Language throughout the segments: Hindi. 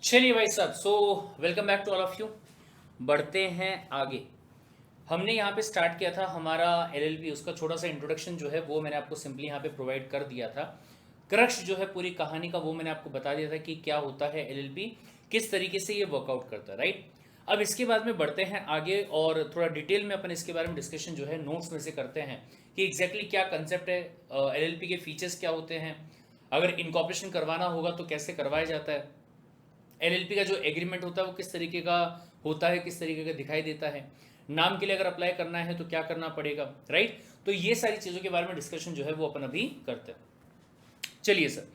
चलिए भाई साहब, welcome back to all of you. बढ़ते हैं आगे। हमने यहाँ पे स्टार्ट किया था हमारा एलएलपी, उसका छोटा सा इंट्रोडक्शन जो है वो मैंने आपको सिंपली यहाँ पे प्रोवाइड कर दिया था। क्रक्स जो है पूरी कहानी का वो मैंने आपको बता दिया था कि क्या होता है एलएलपी, किस तरीके से ये वर्कआउट करता है, राइट। अब इसके बाद में बढ़ते हैं आगे और थोड़ा डिटेल में अपन इसके बारे में डिस्कशन जो है नोट्स में से करते हैं कि एग्जैक्टली क्या कंसेप्ट है, एलएलपी के फीचर्स क्या होते हैं, अगर इनकॉर्पोरेशन करवाना होगा तो कैसे करवाया जाता है, एलएलपी का जो एग्रीमेंट होता है वो किस तरीके का होता है, किस तरीके का दिखाई देता है, नाम के लिए अगर अप्लाई करना है तो क्या करना पड़ेगा, राइट। तो ये सारी चीज़ों के बारे में डिस्कशन जो है वो अपन अभी करते हैं। चलिए सर,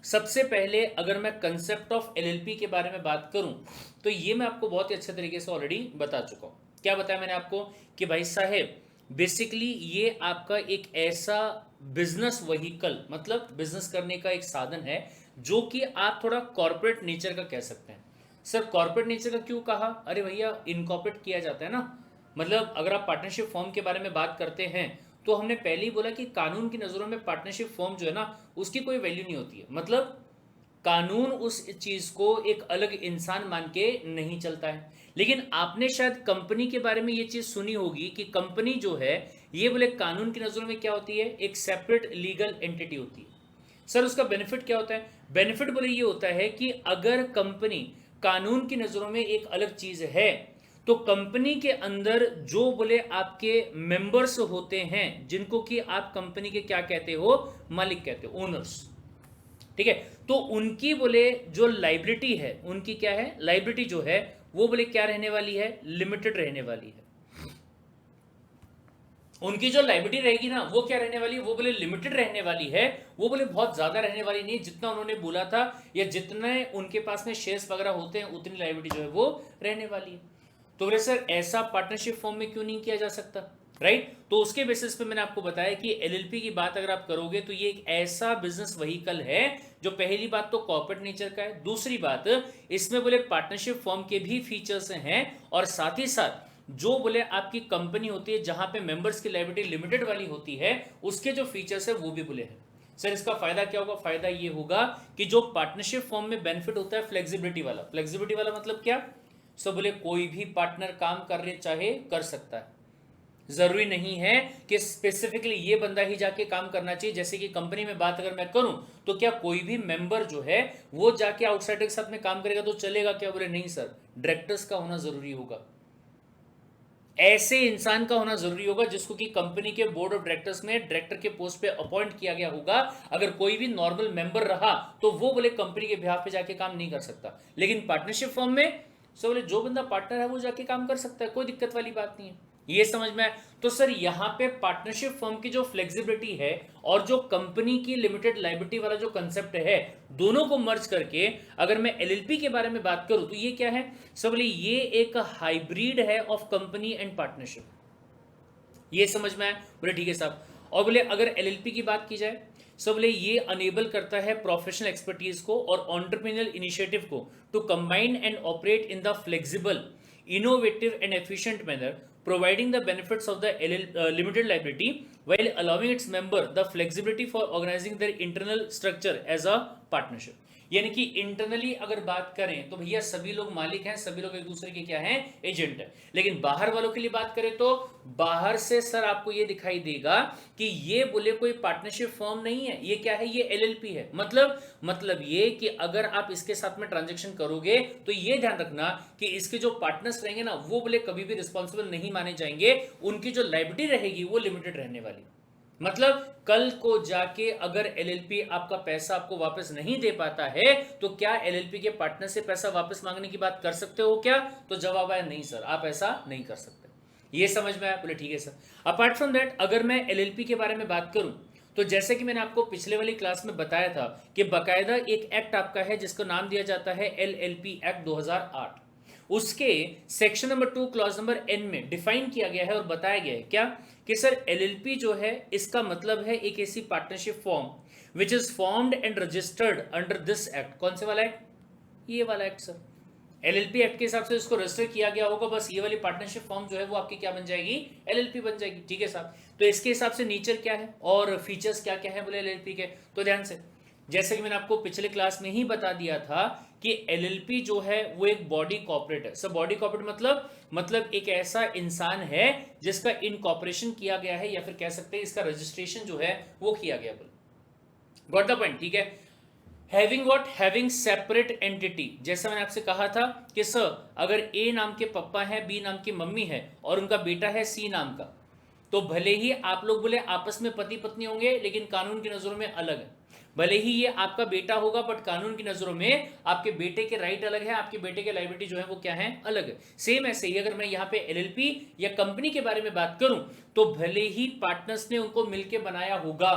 सबसे पहले अगर मैं कंसेप्ट ऑफ एलएलपी के बारे में बात करूं तो ये मैं आपको बहुत ही अच्छे तरीके से ऑलरेडी बता चुका हूं। क्या बताया मैंने आपको कि भाई साहेब बेसिकली ये आपका एक ऐसा बिजनेस व्हीकल, मतलब बिजनेस करने का एक साधन है जो कि आप थोड़ा कॉर्पोरेट नेचर का कह सकते हैं। सर कॉर्पोरेट नेचर का क्यों कहा? अरे भैया इनकॉर्पोरेट किया जाता है ना, मतलब अगर आप पार्टनरशिप फॉर्म के बारे में बात करते हैं तो हमने पहले ही बोला कि कानून की नज़रों में पार्टनरशिप फॉर्म जो है ना उसकी कोई वैल्यू नहीं होती है। मतलब कानून उस चीज़ को एक अलग इंसान मान के नहीं चलता है। लेकिन आपने शायद कंपनी के बारे में ये चीज़ सुनी होगी कि कंपनी जो है ये बोले कानून की नज़रों में क्या होती है, एक सेपरेट लीगल एंटिटी होती है। सर उसका बेनिफिट क्या होता है? बेनिफिट बोले ये होता है कि अगर कंपनी कानून की नज़रों में एक अलग चीज़ है तो कंपनी के अंदर जो बोले आपके मेंबर्स होते हैं जिनको कि आप कंपनी के क्या कहते हो, मालिक कहते हो, ओनर्स, ठीक है। तो उनकी बोले जो लाइबिलिटी है, उनकी क्या है लाइबिलिटी जो है वो बोले क्या रहने वाली है, लिमिटेड रहने वाली है। उनकी जो लाइबिलिटी रहेगी ना वो क्या रहने वाली है, वो बोले लिमिटेड रहने वाली है। वो बोले बहुत ज्यादा रहने वाली नहीं, जितना उन्होंने बोला था या जितने उनके पास में शेयर्स वगैरह होते हैं उतनी लाइबिलिटी जो है वो रहने वाली है। तो बोले सर ऐसा पार्टनरशिप फॉर्म में क्यों नहीं किया जा सकता, राइट। तो उसके बेसिस पे मैंने आपको बताया कि एलएलपी की बात अगर आप करोगे तो ये एक ऐसा बिजनेस व्हीकल है जो पहली बात तो कॉर्पोरेट नेचर का है, दूसरी बात इसमें बोले पार्टनरशिप फॉर्म के भी फीचर्स हैं और साथ ही साथ जो बोले आपकी कंपनी होती है जहां पे मेंबर्स की लायबिलिटी लिमिटेड वाली होती है उसके जो फीचर्स है वो भी बोले हैं। सर इसका फायदा क्या होगा? फायदा ये होगा कि जो पार्टनरशिप फॉर्म में बेनिफिट होता है फ्लेक्सिबिलिटी वाला, फ्लेक्सिबिलिटी वाला मतलब क्या? सो बोले कोई भी पार्टनर काम करने चाहे कर सकता है, जरूरी नहीं है कि स्पेसिफिकली ये बंदा ही जाके काम करना चाहिए। जैसे कि कंपनी में बात अगर मैं करूं तो क्या कोई भी मेंबर जो है वो जाके आउटसाइडर के साथ में काम करेगा तो चलेगा क्या? बोले नहीं सर, डायरेक्टर्स का होना जरूरी होगा, ऐसे इंसान का होना जरूरी होगा जिसको कि कंपनी के बोर्ड ऑफ डायरेक्टर्स में डायरेक्टर के पोस्ट पे अपॉइंट किया गया होगा। अगर कोई भी नॉर्मल मेंबर रहा तो वो बोले कंपनी के बिहाफ पे जाके काम नहीं कर सकता। लेकिन पार्टनरशिप फॉर्म में सो बोले जो बंदा पार्टनर है वो जाके काम कर सकता है, कोई दिक्कत वाली बात नहीं है। ये समझ में आए? तो सर यहां पे पार्टनरशिप फर्म की जो फ्लेक्सिबिलिटी है और जो कंपनी की लिमिटेड लायबिलिटी वाला जो कंसेप्ट है दोनों को मर्ज करके अगर मैं एलएलपी के बारे में बात करूं तो ये क्या है? सब बोले ये एक हाइब्रिड है ऑफ कंपनी एंड पार्टनरशिप। ये समझ में आया? बोले ठीक है साहब। और बोले अगर एलएलपी की बात की जाए सब बोले ये अनेबल करता है प्रोफेशनल एक्सपर्टीज को और ऑन्टरप्रेन्योरल इनिशिएटिव को to combine and operate in the flexible innovative and efficient manner, providing the benefits of the limited liability while allowing its member the flexibility for organizing their internal structure as a partnership। यानी कि इंटरनली अगर बात करें तो भैया सभी लोग मालिक हैं, सभी लोग एक दूसरे के क्या हैं, एजेंट है। लेकिन बाहर वालों के लिए बात करें तो बाहर से सर आपको ये दिखाई देगा कि ये बोले कोई पार्टनरशिप फॉर्म नहीं है, ये क्या है, ये एलएलपी है। मतलब ये कि अगर आप इसके साथ में ट्रांजेक्शन करोगे तो ये ध्यान रखना कि इसके जो पार्टनर्स रहेंगे ना वो बोले कभी भी रिस्पॉन्सिबल नहीं माने जाएंगे, उनकी जो लायबिलिटी रहेगी वो लिमिटेड रहने वाली। मतलब कल को जाके अगर एलएलपी आपका पैसा आपको वापस नहीं दे पाता है तो क्या एलएलपी के पार्टनर से पैसा वापस मांगने की बात कर सकते हो क्या? तो जवाब आया नहीं सर, आप ऐसा नहीं कर सकते। ये समझ में आया? बोले ठीक है सर। अपार्ट फ्रॉम दैट अगर मैं एलएलपी के बारे में बात करूं तो जैसे कि मैंने आपको पिछले वाली क्लास में बताया था कि बकायदा एक एक्ट आपका है जिसका नाम दिया जाता है एलएलपी एक्ट 2008। उसके section number 2 clause number N में डिफाइन किया गया है और बताया गया है क्या कि सर एलएलपी जो है इसका मतलब है एक ऐसी partnership form which is formed and registered under this act. कौन से वाला एक्ट? ये वाला एक्ट सर। एलएलपी एक्ट के हिसाब से इसको रजिस्टर किया गया होगा, बस ये वाली पार्टनरशिप फॉर्म जो है वो आपकी क्या बन जाएगी, एलएलपी बन जाएगी। ठीक है साहब। तो इसके हिसाब से नेचर क्या है और फीचर्स क्या क्या है बोले एलएलपी के, तो ध्यान से जैसे कि मैंने आपको पिछले क्लास में ही बता दिया था कि एलएलपी जो है वो एक बॉडी कॉर्पोरेट है। सर बॉडी कॉर्पोरेट मतलब एक ऐसा इंसान है जिसका इनकॉर्पोरेशन किया गया है, या फिर कह सकते हैं इसका रजिस्ट्रेशन जो है वो किया गया। गॉट द पॉइंट, ठीक है। Having what, having separate entity. जैसा मैंने आपसे कहा था कि सर अगर ए नाम के पापा है, बी नाम की मम्मी है और उनका बेटा है सी नाम का, तो भले ही आप लोग बोले आपस में पति पत्नी होंगे लेकिन कानून की नजरों में अलग है। भले ही ये आपका बेटा होगा बट कानून की नजरों में आपके बेटे के राइट अलग है, आपके बेटे के लायबिलिटी जो है वो क्या है, अलग है। सेम ऐसे ही अगर मैं यहाँ पे एलएलपी या कंपनी के बारे में बात करूं तो भले ही पार्टनर्स ने उनको मिलकर बनाया होगा,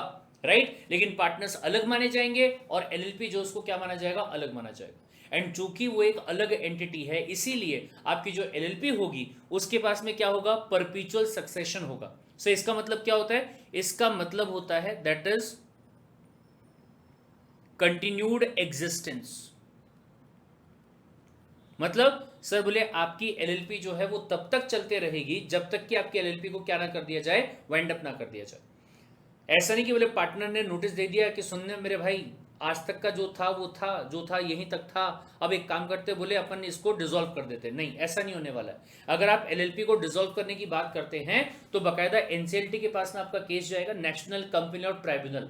राइट, लेकिन पार्टनर्स अलग माने जाएंगे और एलएलपी जो उसको क्या माना जाएगा, अलग माना जाएगा। एंड चूंकि वो एक अलग एंटिटी है इसीलिए आपकी जो एलएलपी होगी उसके पास में क्या होगा, परपीचुअल सक्सेशन होगा। सो इसका मतलब क्या होता है, इसका मतलब होता है दैट इज कंटिन्यूड एग्जिस्टेंस। मतलब सर बोले आपकी एलएलपी जो है वो तब तक चलते रहेगी जब तक कि आपकी एलएलपी को क्या ना कर दिया जाए, वाइंड अप ना कर दिया जाए। ऐसा नहीं कि बोले पार्टनर ने नोटिस दे दिया कि सुनने मेरे भाई आज तक का जो था वो था, जो था यहीं तक था, अब एक काम करते बोले अपन इसको डिसॉल्व कर देते। नहीं, ऐसा नहीं होने वाला है। अगर आप एलएलपी को डिसॉल्व करने की बात करते हैं तो बाकायदा एनसीएलटी के पास में आपका केस जाएगा, नेशनल कंपनी लॉ ट्राइब्यूनल,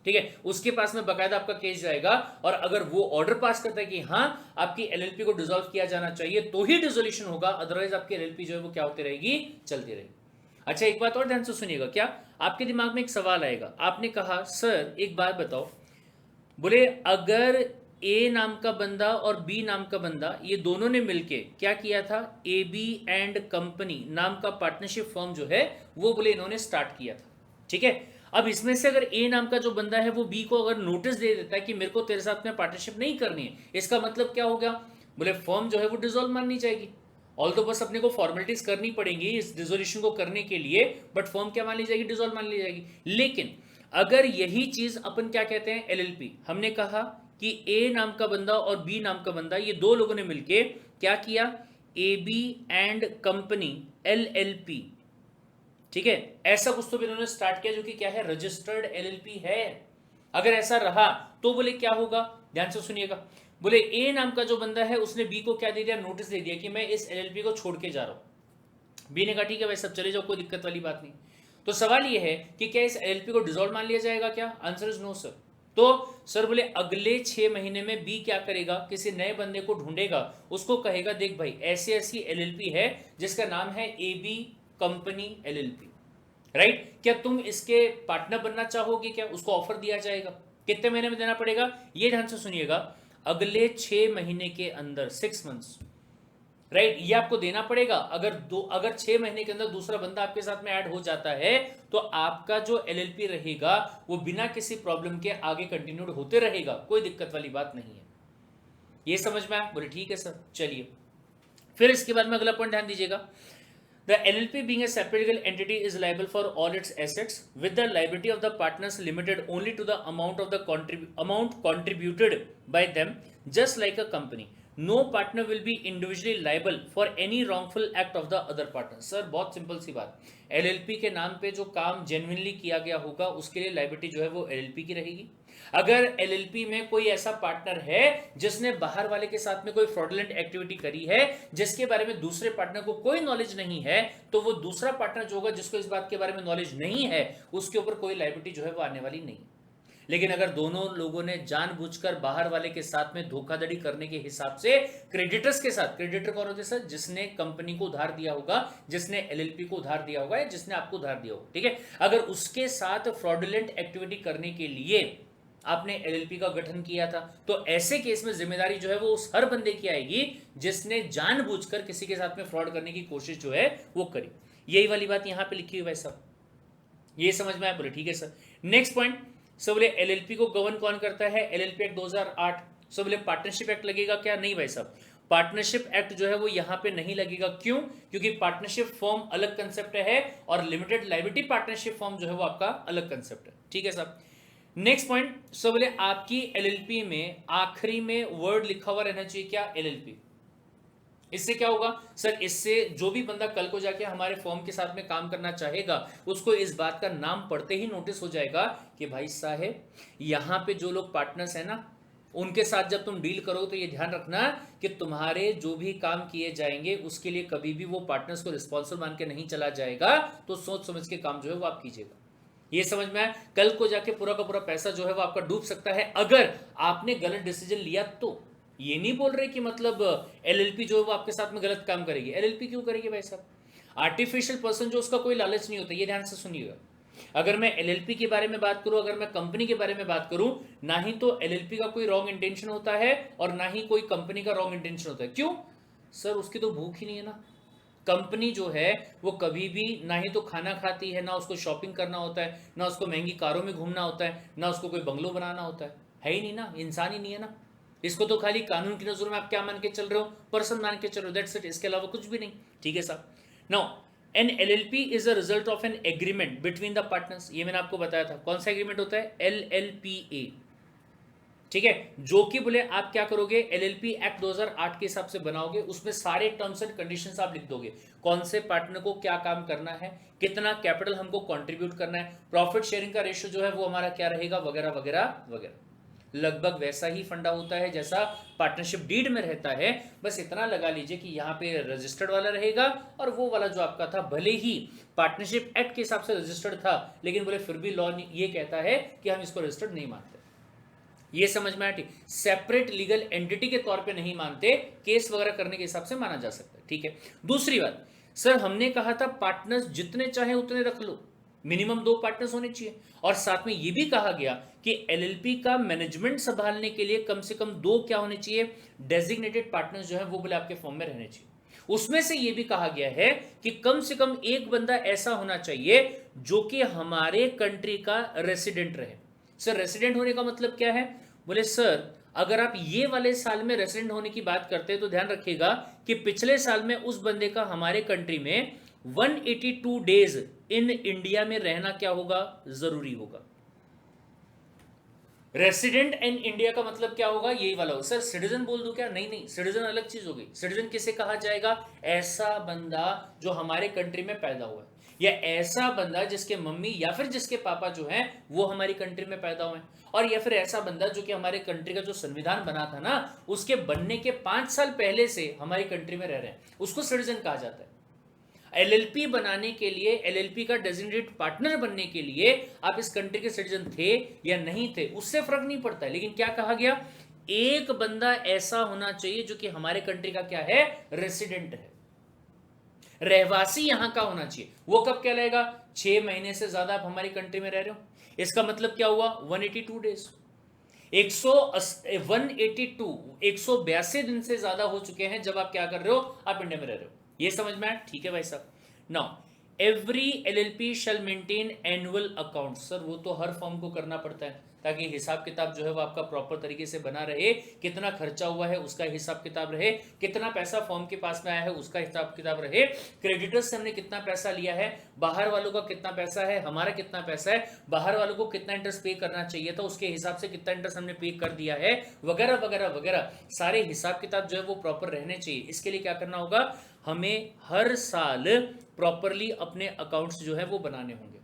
ठीक है, उसके पास में बकायदा आपका केस जाएगा। और अगर वो ऑर्डर पास करता है कि हाँ आपकी एलएलपी को डिसॉल्व किया जाना चाहिए तो ही डिसोल्यूशन होगा, अदरवाइज आपकी एलएलपी जो है वो क्या होती रहेगी, चलती रहेगी। अच्छा एक बात और ध्यान से सुनिएगा, क्या आपके दिमाग में एक सवाल आएगा, आपने कहा सर एक बात बताओ, बोले अगर ए नाम का बंदा और बी नाम का बंदा ये दोनों ने मिलके क्या किया था, ए बी एंड कंपनी नाम का पार्टनरशिप फर्म जो है वो बोले इन्होंने स्टार्ट किया था, ठीक है। अब इसमें से अगर ए नाम का जो बंदा है वो बी को अगर नोटिस दे देता है कि मेरे को तेरे साथ में पार्टनरशिप नहीं करनी है, इसका मतलब क्या हो गया, बोले फर्म जो है वो डिसॉल्व माननी जाएगी। ऑल तो बस अपने को फॉर्मेलिटीज करनी पड़ेंगी इस डिसोल्यूशन को करने के लिए, बट फर्म क्या मान ली जाएगी, डिसॉल्व मान ली जाएगी। लेकिन अगर यही चीज अपन क्या कहते हैं, एलएलपी, हमने कहा कि ए नाम का बंदा और बी नाम का बंदा ये दो लोगों ने मिलके क्या किया, A B and company LLP, ठीक है, ऐसा कुछ तो भी इन्होंने स्टार्ट किया जो कि क्या है, रजिस्टर्ड एलएलपी है। अगर ऐसा रहा तो बोले क्या होगा, ध्यान से सुनिएगा, बोले ए नाम का जो बंदा है उसने बी को क्या दे दिया, नोटिस दे दिया कि मैं इस एलएलपी को छोड़ के जा रहा हूं। बी ने कहा ठीक है भाई सब चले जाओ, कोई दिक्कत वाली बात नहीं। तो सवाल यह है कि क्या इस एलएलपी को डिसॉल्व मान लिया जाएगा क्या, आंसर इज नो सर। तो सर बोले अगले 6 महीने में बी क्या करेगा, किसी नए बंदे को ढूंढेगा, उसको कहेगा देख भाई ऐसी ऐसी एलएलपी है जिसका नाम है A B company LLP, right, क्या तुम इसके पार्टनर बनना चाहोगे, क्या उसको ऑफर दिया जाएगा, कितने महीने में देना पड़ेगा, ये ध्यान से सुनिएगा, अगले 6 महीने के अंदर, 6 मंथ्स, राइट, ये आपको देना पड़ेगा। अगर 6 महीने के अंदर दूसरा बंदा आपके साथ में ऐड हो जाता है तो आपका जो एलएलपी रहेगा वो बिना किसी प्रॉब्लम के आगे कंटिन्यूड होते रहेगा, कोई दिक्कत वाली बात नहीं है। ये समझ में आया, बोले ठीक है सर। चलिए फिर इसके बाद में अगला पॉइंट ध्यान दीजिएगा, The LLP being a separate legal entity is liable for all its assets with the liability of the partners limited only to the amount of the amount contributed by them, just like a company. No partner will be individually liable for any wrongful act of the other partner. Sir बहुत सिंपल सी बात, एलएलपी के नाम पे जो काम जेन्युइनली किया गया होगा उसके लिए लायबिलिटी जो है वो एलएलपी की रहेगी। अगर एलएलपी में कोई ऐसा पार्टनर है जिसने बाहर वाले के साथ में कोई फ्रॉडुलेंट एक्टिविटी करी है जिसके बारे में दूसरे पार्टनर को कोई नॉलेज नहीं है, तो वो दूसरा पार्टनर जो होगा जिसको इस बात के बारे में नॉलेज नहीं है उसके ऊपर कोई लायबिलिटी जो है वो आने वाली नहीं। लेकिन अगर दोनों लोगों ने जानबूझकर बाहर वाले के साथ में धोखाधड़ी करने के हिसाब से क्रेडिटर्स के साथ, क्रेडिटर कौन होते हैं सर, जिसने कंपनी को उधार दिया होगा, जिसने एलएलपी को उधार दिया होगा या जिसने आपको उधार दिया होगा, ठीक है, अगर उसके साथ फ्रॉडुलेंट एक्टिविटी करने के लिए आपने एलएलपी का गठन किया था तो ऐसे केस में जिम्मेदारी जो है वो उस हर बंदे की आएगी जिसने जानबूझकर किसी के साथ में फ्रॉड करने की कोशिश जो है वो करी। यही वाली बात यहां पे लिखी हुई है सब, ये समझ में आया, बोले ठीक है सर। नेक्स्ट पॉइंट, सो बोले एलएलपी को गवर्न कौन करता है, एलएलपी एक्ट 2008। सो बोले पार्टनरशिप एक्ट लगेगा क्या, नहीं भाई साहब, पार्टनरशिप एक्ट जो है वो यहां पे नहीं लगेगा। क्यों, क्योंकि पार्टनरशिप फॉर्म अलग कंसेप्ट है और लिमिटेड लायबिलिटी पार्टनरशिप फॉर्म जो है वो आपका अलग कंसेप्ट है, ठीक है साहब। नेक्स्ट पॉइंट, सो बोले आपकी एलएलपी में आखिरी में वर्ड लिखा हुआ रहना चाहिए क्या, एलएलपी, इससे क्या होगा सर, इससे जो भी बंदा कल को जाके हमारे फॉर्म के साथ में काम करना चाहेगा उसको इस बात का नाम पढ़ते ही नोटिस हो जाएगा कि भाई साहब यहाँ पे जो लोग पार्टनर्स हैं ना, उनके साथ जब तुम डील करो तो ये ध्यान रखना कि तुम्हारे जो भी काम किए जाएंगे उसके लिए कभी भी वो पार्टनर्स को रिस्पॉन्सिबल मान के नहीं चला जाएगा, तो सोच समझ के काम जो है वो आप कीजिएगा। ये समझ में आया? कल को जाके पूरा का पूरा पैसा जो है वो आपका डूब सकता है अगर आपने गलत डिसीजन लिया तो। ये नहीं बोल रहे कि मतलब एलएलपी जो है वो आपके साथ में गलत काम करेगी। एलएलपी क्यों करेगी भाई साहब? आर्टिफिशियल पर्सन जो उसका कोई लालच नहीं होता, ये ध्यान से सुनिएगा। अगर मैं एलएलपी के बारे में बात करूं, अगर मैं कंपनी के बारे में बात करूं, ना ही तो एलएलपी का कोई रॉन्ग इंटेंशन होता है और ना ही कोई कंपनी का रॉन्ग इंटेंशन होता है। क्यों सर? उसकी तो भूख ही नहीं है ना। कंपनी जो है वो कभी भी ना ही तो खाना खाती है, ना उसको शॉपिंग करना होता है, ना उसको महंगी कारों में घूमना होता है, ना उसको कोई बंगलो बनाना होता है ही नहीं ना, इंसान ही नहीं है ना। इसको तो खाली कानून की नजरों में आप क्या मान के चल रहे हो? पर्सन मान के चल रहे हो, दैट्स इट, इसके अलावा कुछ भी नहीं। ठीक है साहब। Now an LLP is a result of an agreement between the partners. ये मैंने आपको बताया था कौन सा एग्रीमेंट होता है, एलएलपीए। ठीक है, जो कि बोले आप क्या करोगे, एलएलपी एक्ट 2008 के हिसाब से बनाओगे, उसमें सारे टर्म्स एंड कंडीशंस आप लिख दोगे, कौन से पार्टनर को क्या काम करना है, कितना कैपिटल हमको कंट्रीब्यूट करना है, प्रॉफिट शेयरिंग का रेशियो जो है वो हमारा क्या रहेगा, वगैरह वगैरह वगैरह। लगभग वैसा ही फंडा होता है जैसा पार्टनरशिप डीड में रहता है, बस इतना लगा लीजिए कि यहाँ पे रजिस्टर्ड वाला रहेगा और वो वाला जो आपका था भले ही पार्टनरशिप एक्ट के हिसाब से रजिस्टर्ड था, लेकिन बोले फिर भी लॉ ये कहता है कि हम इसको रजिस्टर्ड नहीं मानते। ये समझ में आया? ठीक, सेपरेट लीगल एंटिटी के तौर पे नहीं मानते, केस वगैरह करने के हिसाब से माना जा सकता है। ठीक है, दूसरी बात सर, हमने कहा था पार्टनर्स जितने चाहे उतने रख लो, मिनिमम 2 पार्टनर्स होने चाहिए, और साथ में ये भी कहा गया कि एलएलपी का मैनेजमेंट संभालने के लिए कम से कम 2 क्या होने चाहिए, डेजिग्नेटेड पार्टनर्स जो है वो बोले आपके फॉर्म में रहने चाहिए। उसमें से ये भी कहा गया है कि कम से कम एक बंदा ऐसा होना चाहिए जो कि हमारे कंट्री का रेसिडेंट रहे। सर रेसिडेंट होने का मतलब क्या है? बोले सर अगर आप ये वाले साल में रेसिडेंट होने की बात करते हैं तो ध्यान रखिएगा कि पिछले साल में उस बंदे का हमारे कंट्री में 182 डेज इन इंडिया में रहना क्या होगा, जरूरी होगा। रेसिडेंट इन इंडिया का मतलब क्या होगा, यही वाला होगा। सर सिटीजन बोल दूं क्या? नहीं नहीं, सिटीजन अलग चीज होगी। सिटीजन किसे कहा जाएगा? ऐसा बंदा जो हमारे कंट्री में पैदा हुआ है, या ऐसा बंदा जिसके मम्मी या फिर जिसके पापा जो हैं वो हमारी कंट्री में पैदा हुए हैं, और या फिर ऐसा बंदा जो कि हमारे कंट्री का जो संविधान बना था ना उसके बनने के 5 साल पहले से हमारी कंट्री में रह रहे हैं, उसको सिटीजन कहा जाता है। एलएलपी बनाने के लिए, एलएलपी का डेजिग्नेटेड पार्टनर बनने के लिए आप इस कंट्री के सिटीजन थे या नहीं थे उससे फर्क नहीं पड़ता है, लेकिन क्या कहा गया, एक बंदा ऐसा होना चाहिए जो कि हमारे कंट्री का क्या है, रेसिडेंट है, रहवासी यहां का होना चाहिए। वो कब कहलाएगा, 6 महीने से ज्यादा आप हमारी कंट्री में रह रहे हो। इसका मतलब क्या हुआ, 182 डेज, 182 दिन से ज्यादा हो चुके हैं जब आप क्या कर रहे हो, आप इंडिया में रह रहे हो। ये समझ में आया? ठीक है भाई साहब। नाउ एवरी एलएलपी शैल मेंटेन एनुअल अकाउंट। सर वो तो हर फॉर्म को करना पड़ता है ताकि हिसाब किताब जो है वो आपका प्रॉपर तरीके से बना रहे, कितना खर्चा हुआ है उसका हिसाब किताब रहे, कितना पैसा फॉर्म के पास में आया है उसका हिसाब किताब रहे, क्रेडिटर्स से हमने कितना पैसा लिया है, बाहर वालों का कितना पैसा है, हमारा कितना पैसा है, बाहर वालों को कितना इंटरेस्ट पे करना चाहिए था उसके हिसाब से कितना इंटरेस्ट हमने पे कर दिया है, वगैरह वगैरह वगैरह, सारे हिसाब किताब जो है वो प्रॉपर रहने चाहिए। इसके लिए क्या करना होगा, हमें हर साल प्रॉपरली अपने अकाउंट्स जो है वो बनाने होंगे।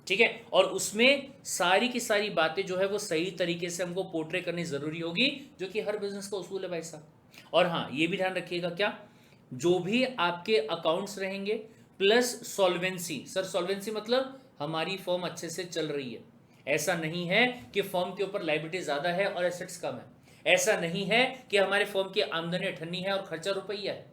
ठीक है, और उसमें सारी की सारी बातें जो है वो सही तरीके से हमको पोर्ट्रे करनी जरूरी होगी, जो कि हर बिजनेस का उसूल है भाई साहब। और हाँ ये भी ध्यान रखिएगा, क्या जो भी आपके अकाउंट्स रहेंगे प्लस सॉल्वेंसी। सर सॉल्वेंसी मतलब हमारी फर्म अच्छे से चल रही है, ऐसा नहीं है कि फर्म के ऊपर लायबिलिटी ज्यादा है और एसेट्स कम है, ऐसा नहीं है कि हमारे फर्म की आमदनी 98 है और खर्चा रुपया है।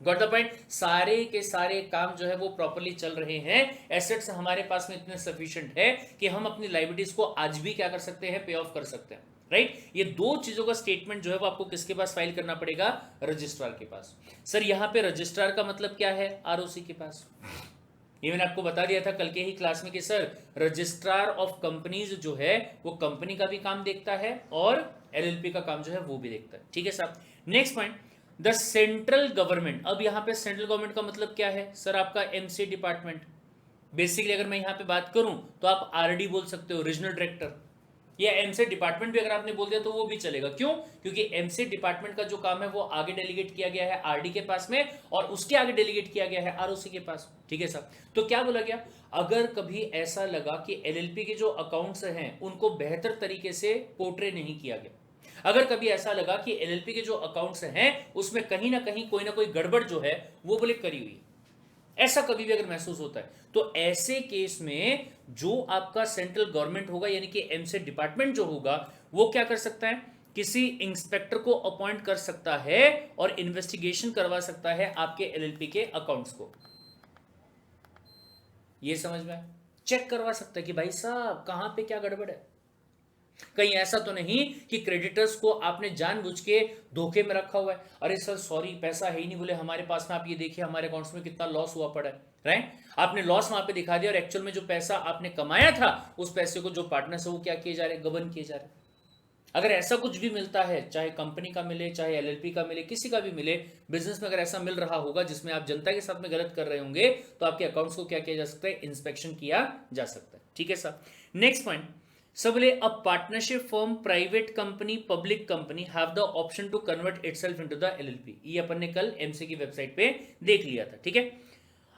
Got the point? सारे के सारे काम जो है वो प्रॉपर्ली चल रहे हैं, एसेट्स हमारे पास में इतने सफिशिएंट है कि हम अपनी लायबिलिटीज को आज भी क्या कर सकते हैं, पे ऑफ कर सकते हैं। राइट, ये 2 चीजों का स्टेटमेंट जो है वो आपको किसके पास फाइल करना पड़ेगा, रजिस्ट्रार के पास। सर यहाँ पे रजिस्ट्रार का मतलब क्या है, आरओसी के पास। ये मैंने आपको बता दिया था कल के ही क्लास में कि सर रजिस्ट्रार ऑफ कंपनीज जो है वो कंपनी का भी काम देखता है और एलएलपी का काम जो है वो भी देखता है। ठीक है साहब। Next point, the central government. अब यहां पे सेंट्रल गवर्नमेंट का मतलब क्या है, सर आपका एमसी डिपार्टमेंट। बेसिकली अगर मैं यहां पे बात करूं तो आप आरडी बोल सकते हो, रीजनल डायरेक्टर, या एमसी डिपार्टमेंट भी अगर आपने बोल दिया तो वो भी चलेगा। क्यों? क्योंकि एमसी डिपार्टमेंट का जो काम है वो आगे डेलीगेट किया गया है आरडी के पास में, और उसके आगे डेलीगेट किया गया है आरओसी के पास। ठीक है साहब, तो क्या बोला गया, अगर कभी ऐसा लगा कि एलएलपी के जो अकाउंट्स हैं उनको बेहतर तरीके से पोर्ट्रे नहीं किया गया, अगर कभी ऐसा लगा कि एलएलपी के जो अकाउंट्स हैं उसमें कहीं ना कहीं कोई ना कोई गड़बड़ जो है वो बोले करी हुई, ऐसा कभी भी अगर महसूस होता है, तो ऐसे केस में जो आपका सेंट्रल गवर्नमेंट होगा यानी कि एमसी डिपार्टमेंट जो होगा वो क्या कर सकता है, किसी इंस्पेक्टर को अपॉइंट कर सकता है और इन्वेस्टिगेशन करवा सकता है आपके एलएलपी के अकाउंट्स को। ये समझ में, चेक करवा सकता है कि भाई साहब कहां पे क्या गड़बड़ है। कहीं ऐसा तो नहीं कि क्रेडिटर्स को आपने जानबूझ के धोखे में रखा हुआ है, अरे सर सॉरी पैसा है ही नहीं बोले हमारे पास में, आप ये देखिए हमारे अकाउंट्स में कितना लॉस हुआ पड़ा है, राइट। आपने लॉस वहां पे दिखा दिया और एक्चुअल में जो पैसा आपने कमाया था उस पैसे को जो पार्टनर्स है वो क्या किए जा रहे हैं, गबन किए जा रहे हैं। अगर ऐसा कुछ भी मिलता है, चाहे कंपनी का मिले चाहे एलएलपी का मिले, किसी का भी मिले, बिजनेस में अगर ऐसा मिल रहा होगा जिसमें आप जनता के साथ में गलत कर रहे होंगे, तो आपके अकाउंट्स को क्या किया जा सकता है, इंस्पेक्शन किया जा सकता है। ठीक है सर, नेक्स्ट पॉइंट, सब बोले a partnership form private company public company have the option to convert itself into the LLP. ये अपन ने कल एमसी की वेबसाइट पे देख लिया था। ठीक है,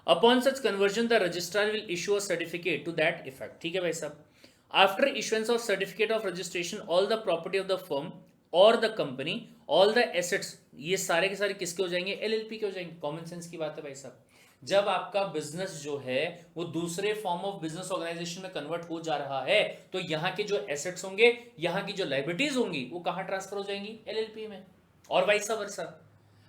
upon such conversion the registrar will issue a certificate to that effect. ठीक है भाई साहब, after issuance of certificate of registration all the property of the firm और the company all the assets, ये सारे के सारे किसके हो जाएंगे, एलएलपी के हो जाएंगे। कॉमन सेंस की बात है भाई साहब, जब आपका बिजनेस जो है वो दूसरे फॉर्म ऑफ बिजनेस ऑर्गेनाइजेशन में कन्वर्ट हो जा रहा है, तो यहाँ के जो एसेट्स होंगे, यहाँ की जो लाइबिलिटीज होंगी, वो कहाँ ट्रांसफर हो जाएंगी, एलएलपी में, और वाइस वर्सा।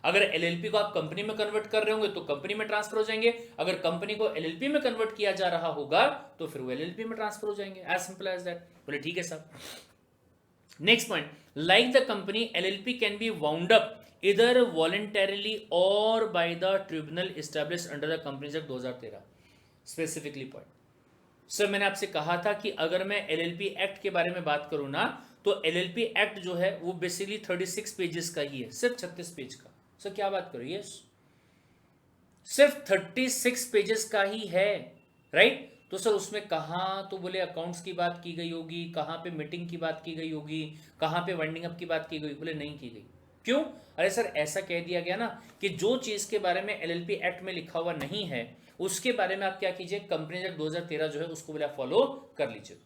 अगर एलएलपी को आप कंपनी में कन्वर्ट कर रहे होंगे तो कंपनी में ट्रांसफर हो जाएंगे, अगर कंपनी को एलएलपी में कन्वर्ट किया जा रहा होगा तो फिर वो एलएलपी में ट्रांसफर हो जाएंगे, एज सिंपल एज दैट। बोले ठीक है साहब। Next point, like the company LLP can be wound up either voluntarily or by the tribunal established under the Companies Act 2013 specifically point. Sir मैंने आपसे कहा था कि अगर मैं एलएलपी एक्ट के बारे में बात करूं ना, तो एलएलपी एक्ट जो है वो बेसिकली 36 पेजेस का ही है, सिर्फ 36 पेज का। सर क्या बात करो, यस सिर्फ 36 पेजेस का ही है, राइट। तो सर उसमें कहाँ तो बोले अकाउंट्स की बात की गई होगी, कहाँ पे मीटिंग की बात की गई होगी, कहाँ पे वाइंडिंग अप की बात की गई, बोले नहीं की गई। क्यों? अरे सर ऐसा कह दिया गया ना कि जो चीज के बारे में एलएलपी एक्ट में लिखा हुआ नहीं है उसके बारे में आप क्या कीजिए, कंपनीज एक्ट 2013 जो है उसको बोले आप फॉलो कर लीजिए।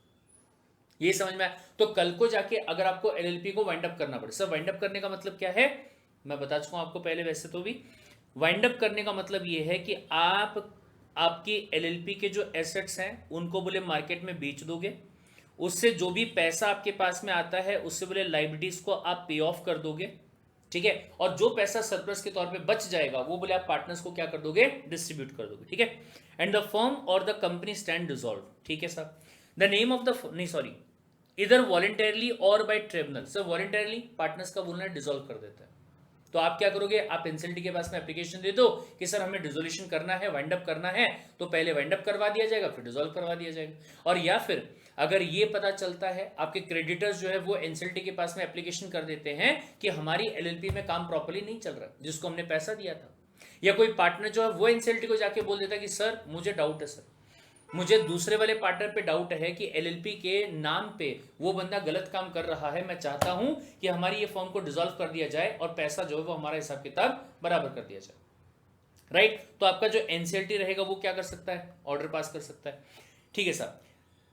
ये समझ में आया? तो कल को जाके अगर आपको एलएलपी को वाइंड अप करना पड़े, सर वाइंड अप करने का मतलब क्या है, मैं बता चुका हूं आपको पहले, वैसे तो भी वाइंड अप करने का मतलब ये है कि आप आपकी एलएलपी के जो एसेट्स हैं उनको बोले मार्केट में बेच दोगे, उससे जो भी पैसा आपके पास में आता है उससे बोले लाइबिलिटीज को आप पे ऑफ कर दोगे, ठीक है, और जो पैसा सरप्लस के तौर पे बच जाएगा वो बोले आप पार्टनर्स को क्या कर दोगे, डिस्ट्रीब्यूट कर दोगे। ठीक है, एंड द फर्म और द कंपनी स्टैंड डिसॉल्व। ठीक है sir, the name of the नहीं सॉरी इधर वॉलेंटरली और bye tribunal. Sir voluntarily partners का बोलना डिसॉल्व कर देता है, तो आप क्या करोगे, आप एनसीएलटी के पास में एप्लीकेशन दे दो कि सर हमें डिसोल्यूशन करना है, वाइंड अप करना है, तो पहले वाइंड अप करवा दिया जाएगा फिर डिसॉल्व करवा दिया जाएगा। और या फिर अगर ये पता चलता है आपके क्रेडिटर्स जो है वो एनसीएलटी के पास में एप्लीकेशन कर देते हैं कि हमारी एलएलपी में काम प्रॉपर्ली नहीं चल रहा जिसको हमने पैसा दिया था, या कोई पार्टनर जो है वो एनसीएलटी को जाके बोल देता है कि सर मुझे डाउट है, सर मुझे दूसरे वाले पार्टनर पे डाउट है कि एलएलपी के नाम पे वो बंदा गलत काम कर रहा है, मैं चाहता हूं कि हमारी ये फॉर्म को डिसॉल्व कर दिया जाए और पैसा जो है वो हमारा हिसाब किताब बराबर कर दिया जाए, राइट। तो आपका जो एनसीएलटी रहेगा वो क्या कर सकता है, ऑर्डर पास कर सकता है। ठीक है sir,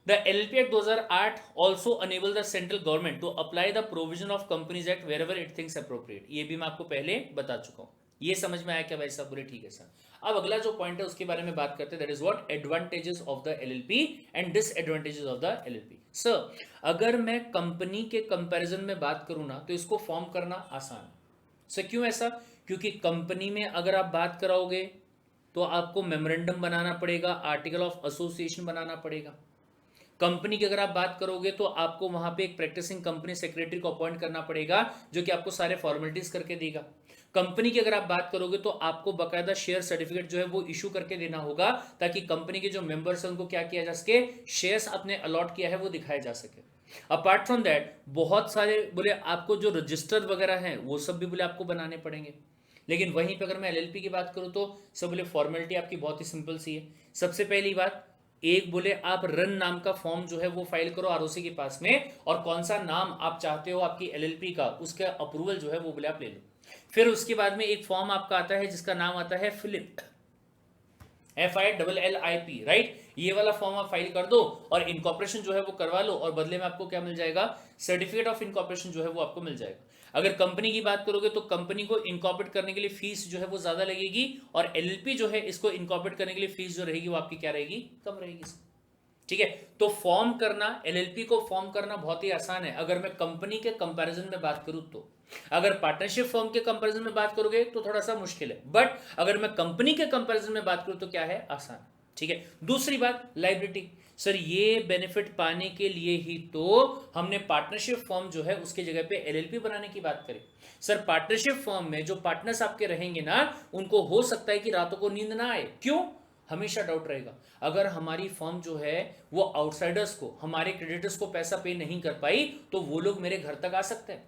the LLP act 2008 also enable the central government to apply the provision of companies act wherever it thinks appropriate. ये भी मैं आपको पहले बता चुका हूं, ये समझ में आया क्या भाई साहब, बोले ठीक है सर। अब अगला जो पॉइंट है उसके बारे में बात करते हैं, that is what advantages of the LLP and disadvantages of the LLP. Sir अगर मैं कंपनी के कंपैरिजन में बात करूं ना तो इसको फॉर्म करना आसान है। सर क्यों ऐसा, क्योंकि कंपनी में अगर आप बात कराओगे तो आपको मेमोरेंडम बनाना पड़ेगा, आर्टिकल ऑफ एसोसिएशन बनाना पड़ेगा। कंपनी की अगर आप बात करोगे तो आपको वहां पे एक प्रैक्टिसिंग कंपनी सेक्रेटरी को अपॉइंट करना पड़ेगा जो कि आपको सारे फॉर्मेलिटीज करके देगा। कंपनी की अगर आप बात करोगे तो आपको बकायदा शेयर सर्टिफिकेट जो है वो इशू करके देना होगा ताकि कंपनी के जो मेंबर्स हैं उनको क्या किया जा सके, शेयर्स अपने अलॉट किया है वो दिखाया जा सके। अपार्ट फ्रॉम दैट बहुत सारे बोले आपको जो रजिस्टर वगैरह हैं वो सब भी बोले आपको बनाने पड़ेंगे। लेकिन वहीं पे अगर मैं एलएलपी की बात करूं तो सब बोले फॉर्मेलिटी आपकी बहुत ही सिंपल सी है। सबसे पहली बात एक बोले आप रन नाम का फॉर्म जो है वो फाइल करो आरओसी के पास में, और कौन सा नाम आप चाहते हो आपकी एलएलपी का, उसका अप्रूवल जो है वो बोले आप ले लो। फिर उसके बाद में एक फॉर्म आपका आता है जिसका नाम आता है फिलिप, FILLIP, राइट। ये वाला फॉर्म आप फाइल कर दो और इनकॉर्पोरेशन जो है वो करवा लो, और बदले में आपको क्या मिल जाएगा, सर्टिफिकेट ऑफ इनकॉर्पोरेशन जो है वो आपको मिल जाएगा। अगर कंपनी की बात करोगे तो कंपनी को इनकॉर्पोरेट करने के लिए फीस जो है वो ज्यादा लगेगी, और एलएलपी जो है इसको इनकॉर्पोरेट करने के लिए फीस जो रहेगी वो आपकी क्या रहेगी, कम रहेगी। ठीक है, तो फॉर्म करना, एलएलपी को फॉर्म करना बहुत ही आसान है अगर मैं कंपनी के कंपैरिजन में बात करूं तो। अगर पार्टनरशिप फॉर्म के कंपैरिजन में बात करोगे तो थोड़ा सा मुश्किल है, बट अगर मैं कंपनी के कंपैरिजन में बात करूं तो क्या है, आसान। ठीक है, दूसरी बात लायबिलिटी। सर ये बेनिफिट पाने के लिए ही तो हमने पार्टनरशिप फॉर्म जो है उसके जगह पे एलएलपी बनाने की बात करी। सर पार्टनरशिप फॉर्म में जो पार्टनर्स आपके रहेंगे ना, उनको हो सकता है कि रातों को नींद ना आए। क्यों, हमेशा डाउट रहेगा। अगर हमारी फर्म जो है वो आउटसाइडर्स को, हमारे क्रेडिटर्स को पैसा पे नहीं कर पाई तो वो लोग मेरे घर तक आ सकते हैं,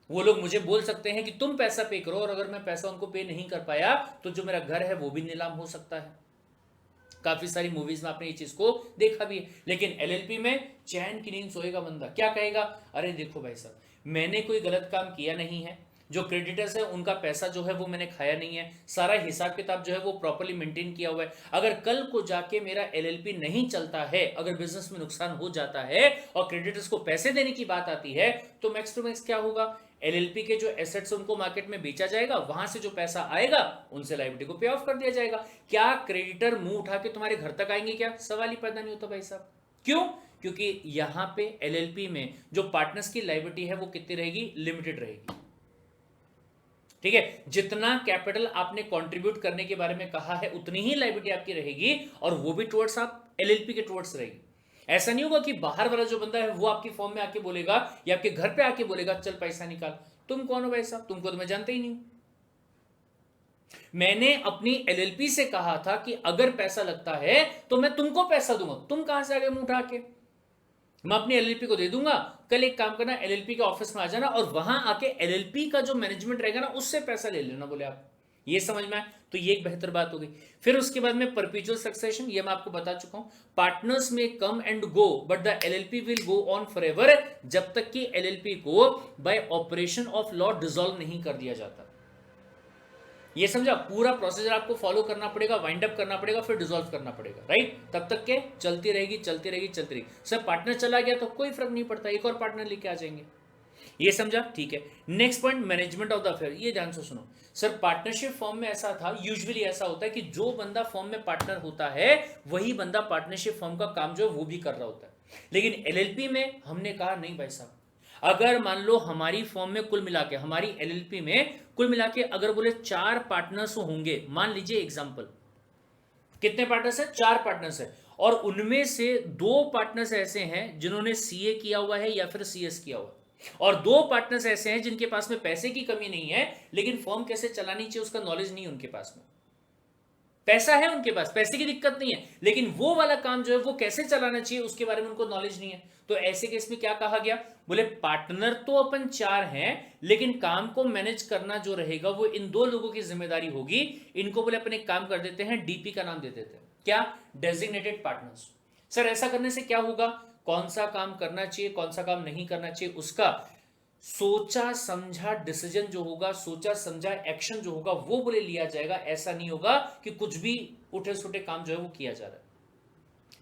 वो लोग मुझे बोल सकते हैं कि तुम पैसा पे करो, और अगर मैं पैसा उनको पे नहीं कर पाया तो जो मेरा घर है वो भी नीलाम हो सकता है। काफी सारी मूवीज में आपने ये चीज को देखा भी है। लेकिन एलएलपी में चैन की नींद सोएगा बंदा, क्या कहेगा, अरे देखो भाई साहब मैंने कोई गलत काम किया नहीं है, जो क्रेडिटर्स है उनका पैसा जो है वो मैंने खाया नहीं है, सारा हिसाब किताब जो है वो प्रॉपर्ली मेंटेन किया हुआ है। अगर कल को जाके मेरा एलएलपी नहीं चलता है, अगर बिजनेस में नुकसान हो जाता है और क्रेडिटर्स को पैसे देने की बात आती है, तो मैक्स टू मैक्स क्या होगा, एलएलपी के जो एसेट्स उनको मार्केट में बेचा जाएगा, वहां से जो पैसा आएगा उनसे लायबिलिटी को पे ऑफ कर दिया जाएगा। क्या क्रेडिटर मुंह उठा के तुम्हारे घर तक आएंगे, क्या सवाल ही पैदा नहीं होता भाई साहब। क्यों, क्योंकि यहां पे एलएलपी में जो पार्टनर्स की लायबिलिटी है वो कितनी रहेगी, लिमिटेड रहेगी। ठीक है, जितना कैपिटल आपने कंट्रीब्यूट करने के बारे में कहा है उतनी ही लायबिलिटी आपकी रहेगी, और वो भी टुवर्ड्स आप एलएलपी के टुवर्ड्स रहेगी। ऐसा नहीं होगा कि बाहर वाला जो बंदा है वो आपकी फॉर्म में आके बोलेगा या आपके घर पे आके बोलेगा चल पैसा निकाल। तुम कौन हो भाई साहब, तुमको तो मैं जानता ही नहीं। मैंने अपनी एलएलपी से कहा था कि अगर पैसा लगता है तो मैं तुमको पैसा दूंगा, तुम कहां से आ गए मुंह उठा के, मैं अपनी एलएलपी को दे दूंगा। कल एक काम करना, एलएलपी के ऑफिस में आ जाना और वहां आके एलएलपी का जो मैनेजमेंट रहेगा ना उससे पैसा ले लेना, बोले आप। ये समझ में आए तो ये एक बेहतर बात हो गई। फिर उसके बाद में परपेचुअल सक्सेशन, ये मैं आपको बता चुका हूं, पार्टनर्स में come and go but the LLP will go on forever, जब तक कि एलएलपी को bye operation of law dissolve नहीं कर दिया जाता। ये समझा, पूरा प्रोसीजर आपको फॉलो करना पड़ेगा, वाइंड अप करना पड़ेगा, फिर डिसॉल्व करना पड़ेगा, राइट। तब तक के चलती रहेगी चलती रहेगी चलती रहेगी। सर पार्टनर चला गया तो कोई फर्क नहीं पड़ता, एक और पार्टनर लेके आ जाएंगे। ये समझा, ठीक है। Next point, management of the affair. ये ध्यान से सुनो सर, पार्टनरशिप फॉर्म में ऐसा था, यूजुअली ऐसा होता है कि जो बंदा फॉर्म में पार्टनर होता है वही बंदा पार्टनरशिप फॉर्म का काम जो है वो भी कर रहा होता है। लेकिन एलएलपी में हमने कहा नहीं भाई साहब, अगर मान लो हमारी फॉर्म में कुल मिला के, हमारी एलएलपी में कुल मिला के अगर बोले 4 पार्टनर्स होंगे, मान लीजिए एग्जांपल, कितने पार्टनर्स हैं, 4 पार्टनर्स हैं, और उनमें से 2 पार्टनर्स ऐसे हैं जिन्होंने सीए किया हुआ है या फिर सीएस किया हुआ है, और 2 पार्टनर्स ऐसे हैं जिनके पास में पैसे की कमी नहीं है लेकिन फॉर्म कैसे चलानी चाहिए उसका नॉलेज नहीं है उनके पास में। पैसा है उनके पास, पैसे की दिक्कत नहीं है, लेकिन वो वाला काम जो है वो कैसे चलाना चाहिए उसके बारे में उनको नॉलेज नहीं है। तो ऐसे केस में क्या कहा गया, बोले पार्टनर तो अपन 4 हैं लेकिन काम को मैनेज करना जो रहेगा वो इन 2 लोगों की जिम्मेदारी होगी। इनको बोले अपन एक काम कर देते हैं, डीपी का नाम दे देते हैं, क्या, डेजिग्नेटेड पार्टनर्स। सर ऐसा करने से क्या होगा, कौन सा काम करना चाहिए कौन सा काम नहीं करना चाहिए उसका सोचा समझा डिसीजन जो होगा, सोचा समझा एक्शन जो होगा वो बोले लिया जाएगा। ऐसा नहीं होगा कि कुछ भी उठे सुठे काम जो है वो किया जा रहा है।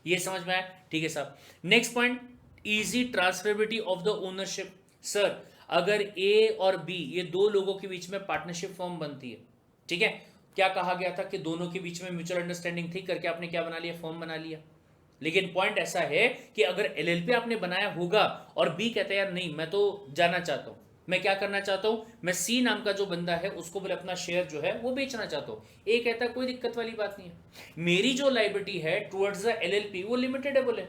ये समझ में आया, ठीक है साहब। Next point, easy transferability of the ownership. Sir अगर ए और बी ये 2 लोगों के बीच में पार्टनरशिप फॉर्म बनती है, ठीक है, क्या कहा गया था कि दोनों के बीच में म्यूचुअल अंडरस्टैंडिंग थी करके आपने क्या बना लिया, फॉर्म बना लिया। लेकिन पॉइंट ऐसा है कि अगर एलएलपी आपने बनाया होगा और बी कहता है यार नहीं मैं तो जाना चाहता हूं, मैं क्या करना चाहता हूं, मैं सी नाम का जो बंदा है उसको बोले अपना शेयर जो है वो बेचना चाहता हूं, ए कहता है कोई दिक्कत वाली बात नहीं है, मेरी जो लायबिलिटी है टुवर्ड्स द एलएलपी वो लिमिटेड है, बोले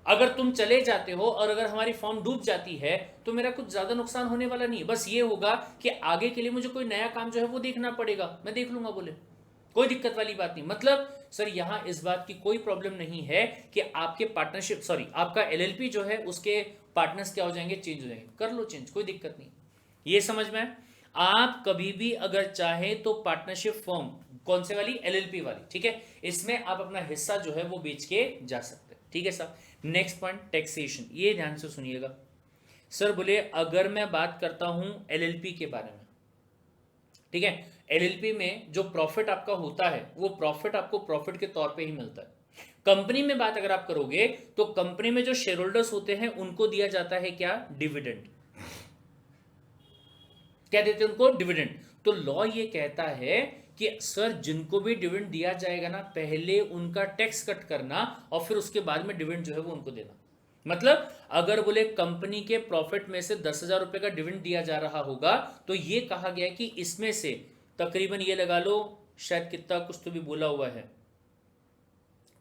अगर तुम चले जाते हो और अगर हमारी फॉर्म डूब जाती है तो मेरा कुछ ज्यादा नुकसान होने वाला नहीं है, बस ये होगा कि आगे के लिए मुझे कोई नया काम जो है वो देखना पड़ेगा, मैं देख लूंगा, बोले कोई दिक्कत वाली बात नहीं। मतलब सर यहां इस बात की कोई प्रॉब्लम नहीं है कि आपके पार्टनरशिप आपका एलएलपी जो है उसके पार्टनर्स क्या हो जाएंगे, चेंज हो जाएंगे, कर लो चेंज, कोई दिक्कत नहीं। ये समझ में, आप कभी भी अगर चाहे तो पार्टनरशिप फॉर्म कौन से वाली? एलएलपी वाली, ठीक है। इसमें आप अपना हिस्सा जो है वो बेच के जा सकते हैं, ठीक है साहब। नेक्स्ट पॉइंट टैक्सेशन, ये ध्यान से सुनिएगा। सर बोले अगर मैं बात करता हूं एलएलपी के बारे में, ठीक है, एलएलपी में जो प्रॉफिट आपका होता है वो प्रॉफिट आपको प्रॉफिट के तौर पे ही मिलता है। कंपनी में बात अगर आप करोगे तो कंपनी में जो शेयर होल्डर्स होते हैं उनको दिया जाता है क्या? डिविडेंड। क्या देते हैं उनको? डिविडेंड। तो लॉ ये कहता है कि सर जिनको भी डिविडेंड दिया जाएगा ना, पहले उनका टैक्स कट करना और फिर उसके बाद में डिविडेंड जो है वो उनको देना। मतलब अगर बोले कंपनी के प्रॉफिट में से 10,000 रुपए का डिविडेंड दिया जा रहा होगा तो ये कहा गया कि इसमें से तकरीबन ये लगा लो, शायद कितना कुछ तो भी बोला हुआ है,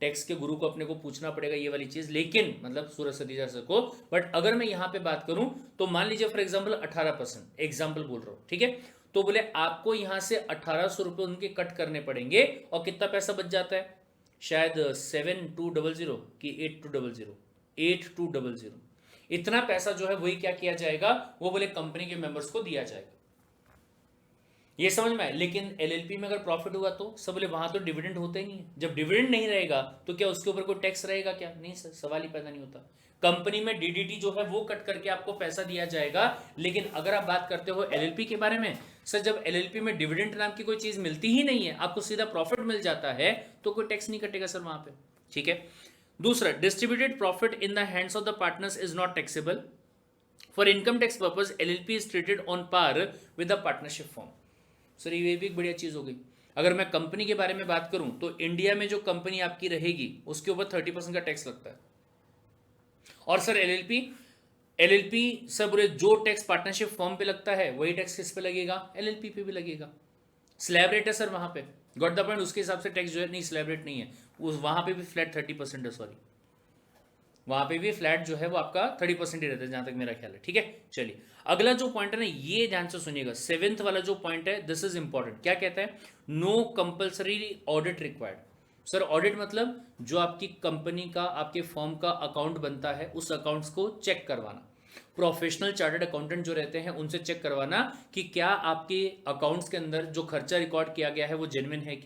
टैक्स के गुरु को अपने को पूछना पड़ेगा ये वाली चीज, लेकिन मतलब सूरज सतीजा सर को। बट अगर मैं यहां पे बात करूं तो मान लीजिए फॉर एग्जांपल 18%, एग्जांपल बोल रहा हूं, ठीक है। तो बोले आपको यहां से 1800 रुपए उनके कट करने पड़ेंगे और कितना पैसा बच जाता है? शायद 7200 की 8200, 8200, इतना पैसा जो है वही क्या किया जाएगा? वो बोले कंपनी के मेंबर्स को दिया जाएगा। ये समझ में आए। लेकिन एलएलपी में अगर प्रॉफिट हुआ तो सब बोले वहां तो डिविडेंड होता ही नहीं है। जब डिविडेंड नहीं रहेगा तो क्या उसके ऊपर कोई टैक्स रहेगा क्या? नहीं सर, सवाल ही पैदा नहीं होता। कंपनी में डीडीटी जो है वो कट करके आपको पैसा दिया जाएगा। लेकिन अगर आप बात करते हो एलएलपी के बारे में, सर जब एलएलपी में डिविडेंड नाम की कोई चीज मिलती ही नहीं है, आपको सीधा प्रॉफिट मिल जाता है, तो कोई टैक्स नहीं कटेगा सर वहां पे, ठीक है। दूसरा, distributed profit in the hands of the partners is not taxable. For income tax purpose LLP is treated on par with the partnership form. Sir ये भी एक बढ़िया चीज हो गई। अगर मैं कंपनी के बारे में बात करूं तो इंडिया में जो कंपनी आपकी रहेगी उसके ऊपर 30% का टैक्स लगता है। और सर एलएलपी सर बोले जो टैक्स पार्टनरशिप फॉर्म पे लगता है वही टैक्स किस पे लगेगा? एलएलपी पे भी लगेगा। स्लैब रेट है सर वहां पे, गॉट द पॉइंट। उसके हिसाब से टैक्स जो है, नहीं स्लैब रेट नहीं है, वहां पे भी फ्लैट 30% है, सॉरी वहां पे भी फ्लैट जो है वो आपका 30% ही रहता है जहां तक मेरा ख्याल है, ठीक है। चलिए अगला जो पॉइंट है ना, ये ध्यान से सुनिएगा, 7th वाला जो पॉइंट है, दिस इज इंपॉर्टेंट। क्या कहता है? No compulsory audit required. Sir audit मतलब जो आपकी कंपनी का, आपके फर्म का अकाउंट बनता है उस अकाउंट्स को चेक करवाना। प्रोफेशनल चार्टर्ड अकाउंटेंट जो रहते हैं उनसे चेक करवाना कि क्या आपके अकाउंट्स के अंदर जो खर्चा रिकॉर्ड किया गया है वो जेन्युइन है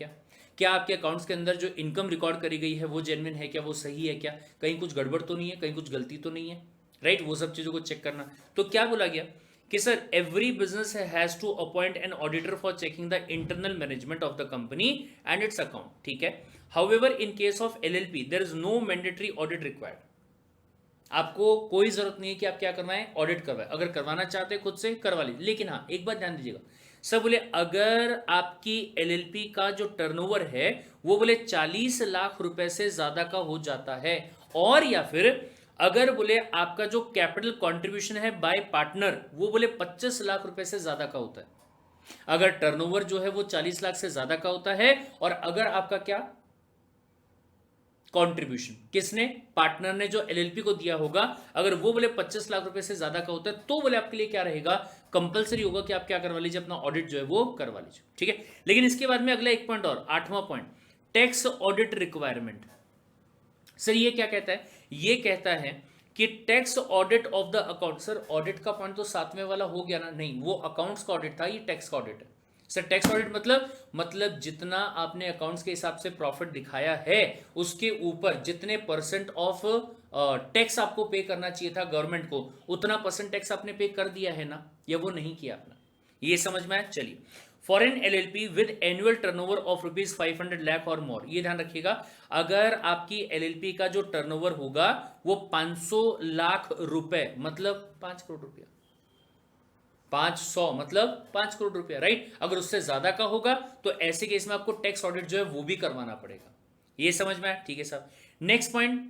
क्या आपके अकाउंट्स के अंदर जो इनकम रिकॉर्ड करी गई है वो जेन्युइन है क्या, वो सही है क्या, कहीं कुछ गड़बड़ तो नहीं है, कहीं कुछ गलती तो नहीं है, राइट। वो सब चीजों को चेक करना। तो क्या बोला गया कि sir every business has to appoint an auditor for checking the internal management of the company and its account, ठीक है। However in case of LLP there is no mandatory audit required. आपको कोई जरूरत नहीं है कि आप क्या करवाएं? ऑडिट करवाएं। अगर करवाना चाहते हैं खुद से करवा लीजिए। लेकिन हाँ एक बात ध्यान दीजिएगा, सब बोले अगर आपकी एलएलपी का जो टर्नओवर है वो बोले 40 लाख रुपए से ज्यादा का हो जाता है, और या फिर अगर बोले आपका जो कैपिटल कंट्रीब्यूशन है बाय पार्टनर वो बोले 25 लाख रुपए से ज्यादा का होता है। अगर टर्नओवर जो है वो 40 लाख से ज्यादा का होता है, और अगर आपका क्या कंट्रीब्यूशन किसने? पार्टनर ने जो एलएलपी को दिया होगा, अगर वो बोले 25 लाख रुपए से ज्यादा का होता है तो बोले आपके लिए क्या रहेगा? कंपलसरी होगा कि आप क्या करवा लीजिए, अपना ऑडिट जो है वो करवा लीजिए, ठीक है। लेकिन इसके बाद में अगला एक पॉइंट और, 8वां point, tax audit requirement. Sir ये क्या कहता है? ये कहता है कि tax audit of the account. Sir audit का पॉइंट तो 7वें वाला हो गया ना? नहीं, वो अकाउंट्स का ऑडिट था, ये टैक्स का ऑडिट है। सर टैक्स ऑडिट मतलब जितना आपने अकाउंट्स के हिसाब से प्रॉफिट दिखाया है उसके ऊपर जितने परसेंट ऑफ टैक्स आपको पे करना चाहिए था गवर्नमेंट को, उतना परसेंट टैक्स आपने पे कर दिया है ना, या वो नहीं किया आपने? ये समझ में आया? चलिए, for an LLP with annual turnover of rupees 500 lakh और मोर, ये ध्यान रखिएगा, अगर आपकी एलएलपी का जो टर्नओवर होगा वो 500 लाख रुपए मतलब 5 करोड़ रुपया, 500 मतलब 5 करोड़ रुपया, राइट। अगर उससे ज्यादा का होगा तो ऐसे केस में आपको टैक्स ऑडिट जो है वो भी करवाना पड़ेगा। ये समझ में आया? ठीक है साहब। नेक्स्ट पॉइंट,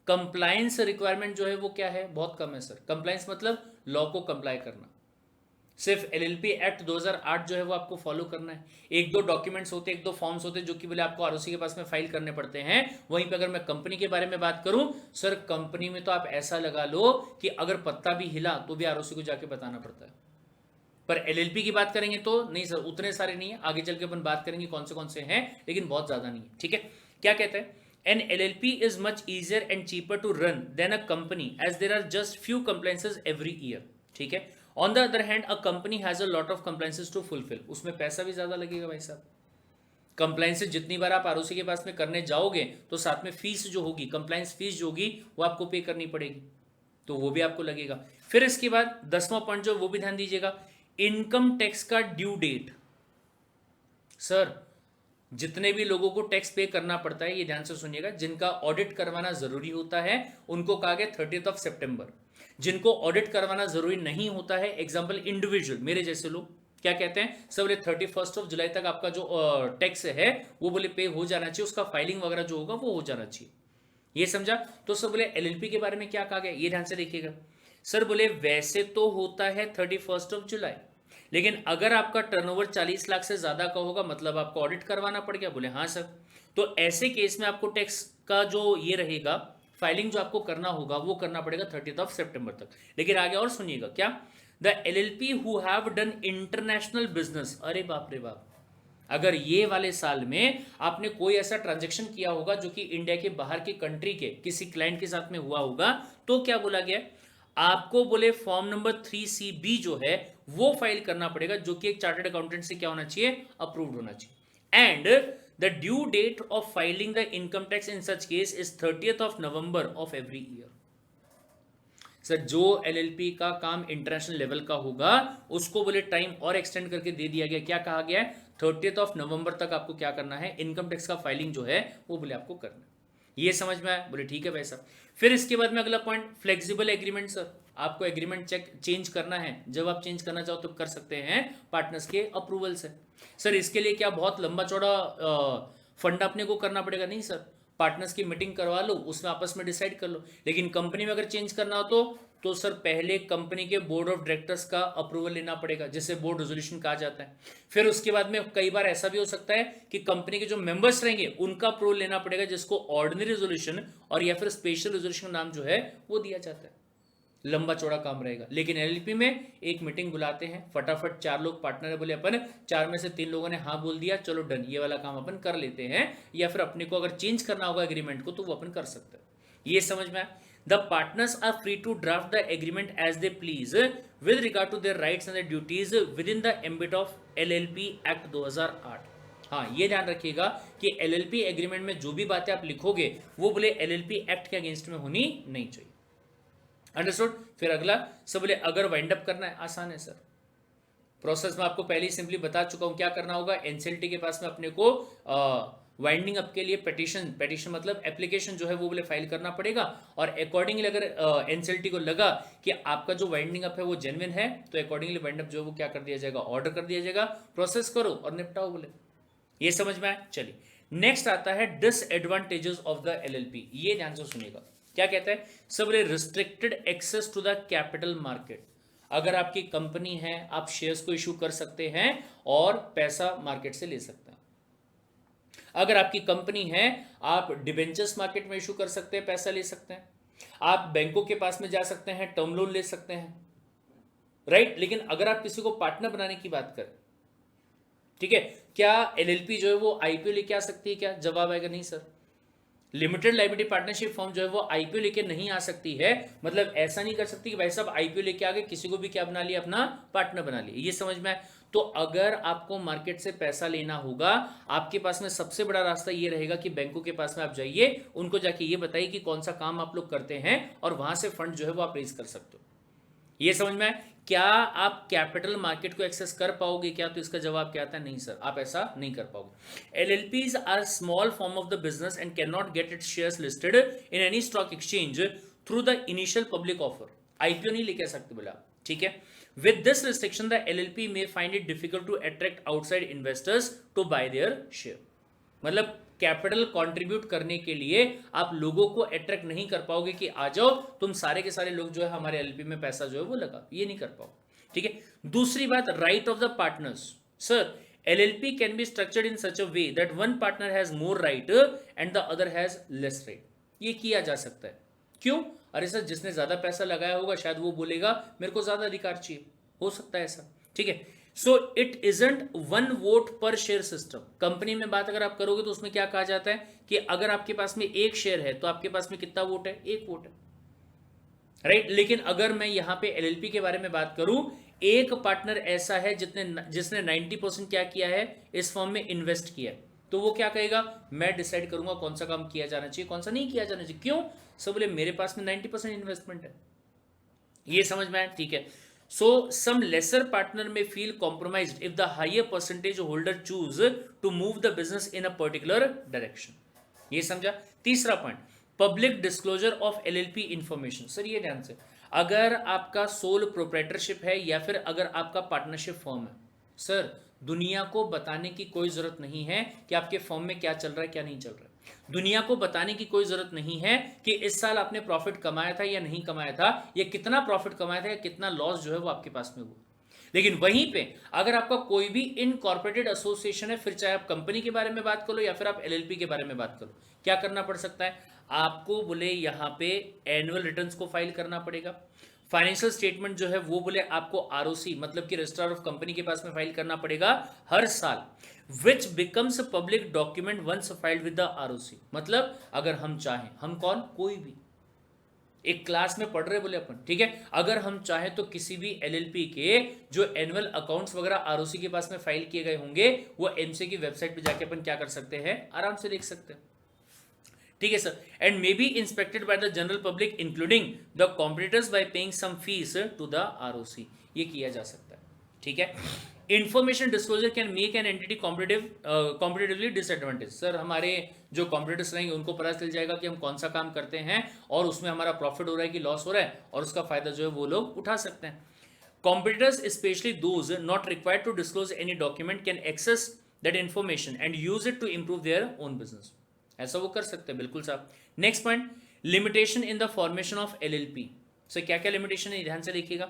कंप्लायंस रिक्वायरमेंट जो है वो क्या है? बहुत कम है सर। कंप्लायंस मतलब लॉ को कंप्लाई करना। सिर्फ एलएलपी एक्ट 2008 जो है वो आपको फॉलो करना है। एक दो डॉक्यूमेंट्स होते हैं, एक दो फॉर्म्स होते हैं जो कि बोले आपको आरओसी के पास में फाइल करने पड़ते हैं। वहीं पे अगर मैं कंपनी के बारे में बात करूं, सर कंपनी में तो आप ऐसा लगा लो कि अगर पत्ता भी हिला तो भी आरओसी को जाके बताना पड़ता है। पर एलएलपी की बात करेंगे तो नहीं सर, उतने सारे नहीं है, आगे चल के अपन बात करेंगे कौन से हैं, लेकिन बहुत ज्यादा नहीं है, ठीक है। क्या कहते हैं? An LLP is much easier and cheaper to run than a company as there are just few compliances every year, ठीक है। On the other hand a company has a lot of compliances to fulfil, उसमें पैसा भी ज्यादा लगेगा भाई साहब। कंप्लायंस जितनी बार आप आरओसी के पास में करने जाओगे तो साथ में फीस जो होगी, कंप्लायंस फीस जो होगी वो आपको पे करनी पड़ेगी, तो वो भी आपको लगेगा। फिर इसके बाद 10वां पॉइंट जो वो भी ध्यान दीजिएगा, इनकम टैक्स का ड्यू डेट। सर जितने भी लोगों को टैक्स पे करना पड़ता है, ये ध्यान से सुनिएगा, जिनका ऑडिट करवाना जरूरी होता है उनको कहा गया 30th ऑफ सितंबर। जिनको ऑडिट करवाना जरूरी नहीं होता है, एग्जांपल इंडिविजुअल मेरे जैसे लोग, क्या कहते हैं सब बोले 31 ऑफ जुलाई तक आपका जो टैक्स है वो बोले पे हो जाना चाहिए, उसका फाइलिंग वगैरह जो होगा वो हो जाना चाहिए। ये समझा? तो सर बोले एलएलपी के बारे में क्या कहा गया, ये ध्यान से देखिएगा। सर बोले वैसे तो होता है 31 ऑफ जुलाई, लेकिन अगर आपका टर्नओवर 40 लाख से ज्यादा का होगा मतलब आपको ऑडिट करवाना पड़ गया। बोले हाँ सर, तो ऐसे केस में आपको टैक्स का जो ये रहेगा फाइलिंग जो आपको करना होगा वो करना पड़ेगा 30th ऑफ सितंबर तक। लेकिन आगे और सुनिएगा क्या, the LLP who have done international business, अरे बाप रे बाप, अगर ये वाले साल में आपने कोई ऐसा ट्रांजैक्शन किया होगा जो कि इंडिया के बाहर की कंट्री के किसी क्लाइंट के साथ में हुआ होगा, तो क्या बोला गया, आपको बोले फॉर्म नंबर 3CB जो है वो फाइल करना पड़ेगा, जो कि एक चार्टर्ड अकाउंटेंट से क्या होना चाहिए, अप्रूव्ड होना चाहिए। And the due date of filing the income tax in such case is 30th of November of every year. Sir जो एलएलपी का काम इंटरनेशनल लेवल का होगा उसको बोले टाइम और एक्सटेंड करके दे दिया गया, क्या कहा गया है, 30th ऑफ नवंबर तक आपको क्या करना है, इनकम टैक्स का फाइलिंग जो है वो बोले आपको करना है। ये समझ में आया? बोले ठीक है भाई साहब। फिर इसके बाद में अगला पॉइंट, फ्लेक्सिबल एग्रीमेंट। सर आपको एग्रीमेंट चेंज करना है, जब आप चेंज करना चाहो तो कर सकते हैं पार्टनर्स के अप्रूवल से। सर इसके लिए क्या बहुत लंबा चौड़ा फंड अपने को करना पड़ेगा? नहीं सर, पार्टनर्स की मीटिंग करवा लो, उसमें आपस में डिसाइड कर लो। लेकिन कंपनी में अगर चेंज करना हो तो सर पहले कंपनी के बोर्ड ऑफ डायरेक्टर्स का अप्रूवल लेना पड़ेगा, जिसे बोर्ड रेजोल्यूशन कहा जाता है। फिर उसके बाद में कई बार ऐसा भी हो सकता है कि कंपनी के जो मेंबर्स रहेंगे उनका अप्रूवल लेना पड़ेगा, जिसको ऑर्डिनरी रेजोल्यूशन और या फिर स्पेशल रेजोल्यूशन नाम जो है वो दिया जाता है। लंबा चौड़ा काम रहेगा। लेकिन एलएलपी में एक मीटिंग बुलाते हैं, फटाफट 4 लोग पार्टनर है, बोले अपन 4 में से 3 लोगों ने हाँ बोल दिया, चलो डन, ये वाला काम अपन कर लेते हैं। या फिर अपने को अगर चेंज करना होगा एग्रीमेंट को तो वो अपन कर सकते हैं। ये समझ में आया? The partners are free to draft the agreement as they please with regard to their rights and duties within the ambit of LLP act 2008। हाँ ये ध्यान रखिएगा कि एलएलपी एग्रीमेंट में जो भी बातें आप लिखोगे वो बोले एलएलपी एक्ट के अगेंस्ट में होनी नहीं चाहिए। अंडरस्टूड? फिर अगला सब बोले अगर वाइंड अप करना है, आसान है सर, प्रोसेस में आपको पहले ही सिंपली बता चुका हूं क्या करना होगा। एनसीएलटी के पास में अपने को वाइंडिंग अप के लिए पेटिशन मतलब एप्लीकेशन जो है वो बोले फाइल करना पड़ेगा। और अकॉर्डिंगली अगर एनसीएलटी को लगा कि आपका जो वाइंडिंग अप है वो जेन्युइन है तो अकॉर्डिंगली वाइंड अप जो है वो क्या कर दिया जाएगा, ऑर्डर कर दिया जाएगा, प्रोसेस करो और निपटाओ बोले। ये समझ में आया? चलिए नेक्स्ट आता है डिसएडवांटेजेस ऑफ द एलएलपी। ये ध्यान से सुनिएगा क्या कहता है, सब restricted access to the capital market. अगर आपकी कंपनी है आप शेयर्स को इशू कर सकते हैं और पैसा मार्केट से ले सकते हैं। अगर आपकी कंपनी है आप डिबेंचर्स मार्केट में इशू कर सकते हैं, पैसा ले सकते हैं। आप बैंकों के पास में जा सकते हैं, टर्म लोन ले सकते हैं, राइट। लेकिन अगर आप किसी को पार्टनर बनाने की बात करें, ठीक है, क्या एलएलपी जो है वो आईपीओ लेके आ सकती है? क्या जवाब आएगा नहीं sir. Limited liability partnership form जो है वो आईपीओ लेके नहीं आ सकती है। मतलब ऐसा नहीं कर सकती कि भाई साहब आईपीओ लेके आ गए, किसी को भी क्या बना लिया, अपना पार्टनर बना लिया। ये समझ में आए? तो अगर आपको मार्केट से पैसा लेना होगा, आपके पास में सबसे बड़ा रास्ता ये रहेगा कि बैंकों के पास में आप जाइए, उनको जाके ये बताइए कि कौन सा काम आप लोग करते हैं और वहां से फंड जो है वो आप रेज कर सकते हो। ये समझ में आए? क्या आप कैपिटल मार्केट को एक्सेस कर पाओगे क्या? तो इसका जवाब क्या आता है, नहीं सर, आप ऐसा नहीं कर पाओगे। LLPs are small form of the business and can not get its shares listed in any stock exchange through the initial public offer. IPO नहीं लेके आ सकते बोला, ठीक है। With this restriction the LLP may find it difficult to attract outside investors to buy their share. मतलब कैपिटल कंट्रीब्यूट करने के लिए आप लोगों को अट्रैक्ट नहीं कर पाओगे कि आ जाओ तुम सारे के सारे लोग जो है हमारे एलएलपी में पैसा जो है वो लगा, ये नहीं कर पाओगे, ठीक है। दूसरी बात, right of the partners. Sir LLP can be structured in such a way that one partner has more right and the other has less right. ये किया जा सकता है। क्यों? अरे सर जिसने ज्यादा पैसा लगाया होगा शायद वो बोलेगा मेरे को ज्यादा अधिकार चाहिए, हो सकता है ऐसा, ठीक है। So it isn't one vote पर शेयर सिस्टम। कंपनी में बात अगर आप करोगे तो उसमें क्या कहा जाता है कि अगर आपके पास में एक शेयर है तो आपके पास में कितना वोट है, एक वोट है, राइट। लेकिन अगर मैं यहां पे एलएलपी के बारे में बात करूं, एक पार्टनर ऐसा है जिसने 90% क्या किया है, इस फॉर्म में इन्वेस्ट किया है, तो वो क्या कहेगा, मैं डिसाइड करूंगा कौन सा काम किया जाना चाहिए, कौन सा नहीं किया जाना चाहिए। क्यों? सब बोले मेरे पास में 90% इन्वेस्टमेंट है। ये समझ में आया? ठीक है। So some lesser partner may feel compromised if the higher percentage holder choose to move the business in a particular direction. ये समझा? तीसरा point, public disclosure of LLP information. Sir ये ध्यान से, अगर आपका सोल प्रोप्राइटरशिप है या फिर अगर आपका पार्टनरशिप फर्म है, सर दुनिया को बताने की कोई जरूरत नहीं है कि आपके फर्म में क्या चल रहा है क्या नहीं चल रहा है। दुनिया को बताने की कोई जरूरत नहीं है कि इस साल आपने प्रॉफिट कमाया था या नहीं कमाया था, या कितना प्रॉफिट कमाया था या कितना लॉस जो है वो आपके पास में हुआ। लेकिन वहीं पे अगर आपका कोई भी इनकॉर्पोरेटेड एसोसिएशन है, फिर चाहे आप कंपनी के बारे में बात करो या फिर आप एलएलपी के बारे में बात करो, क्या करना पड़ सकता है आपको? बोले यहां पे एनुअल रिटर्न्स को फाइल करना पड़ेगा। फाइनेंशियल स्टेटमेंट जो है वो बोले आपको आरओसी मतलब कि रजिस्ट्रार ऑफ कंपनी के पास में फाइल करना पड़ेगा हर साल, which becomes public document once filed with the ROC. मतलब अगर हम चाहें, हम कौन, कोई भी एक क्लास में पढ़ रहे बोले अपन, ठीक है, अगर हम चाहें तो किसी भी एलएलपी के जो एनुअल अकाउंट्स वगैरह आरओसी के पास में फाइल किए गए होंगे, वो एमसी की वेबसाइट पे जाके अपन क्या कर सकते हैं, आराम से देख सकते हैं। ठीक है sir. And may be inspected by the general public including the competitors by paying some fees to the ROC. ये किया जा सकता है। ठीक है। Information disclosure can make an entity competitively disadvantage. Sir हमारे जो कॉम्पिटिटर्स रहेंगे उनको पता चल जाएगा कि हम कौन सा काम करते हैं और उसमें हमारा प्रॉफिट हो रहा है कि लॉस हो रहा है, और उसका फायदा जो है वो लोग उठा सकते हैं। Competitors, especially those not required to disclose any document, can access that information and use it to improve their own business. ऐसा वो कर सकते हैं, बिल्कुल साहब। Next point, limitation in the formation of LLP. Sir क्या क्या लिमिटेशन है, ध्यान से देखिएगा।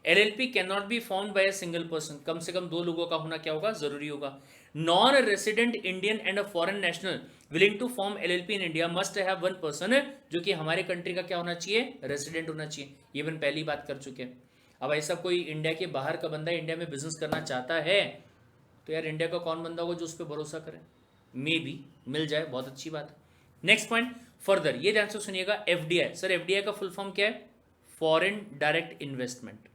LLP can not be formed by a single person, कम से कम 2 लोगों का होना क्या होगा, जरूरी होगा। Non resident Indian and a foreign national willing to form LLP in India must have 1 person, जो कि हमारे कंट्री का क्या होना चाहिए, रेसिडेंट होना चाहिए। ये अपन पहली बात कर चुके हैं। अब ऐसा कोई इंडिया के बाहर का बंदा इंडिया में बिजनेस करना चाहता है तो यार इंडिया का कौन बंदा होगा जो उस पर भरोसा करे, मे बी मिल जाए, बहुत अच्छी बात है। नेक्स्ट पॉइंट फर्दर, ये ध्यान से सुनिएगा, एफडीआई। सर एफडीआई का फुल फॉर्म क्या है, फॉरेन डायरेक्ट इन्वेस्टमेंट।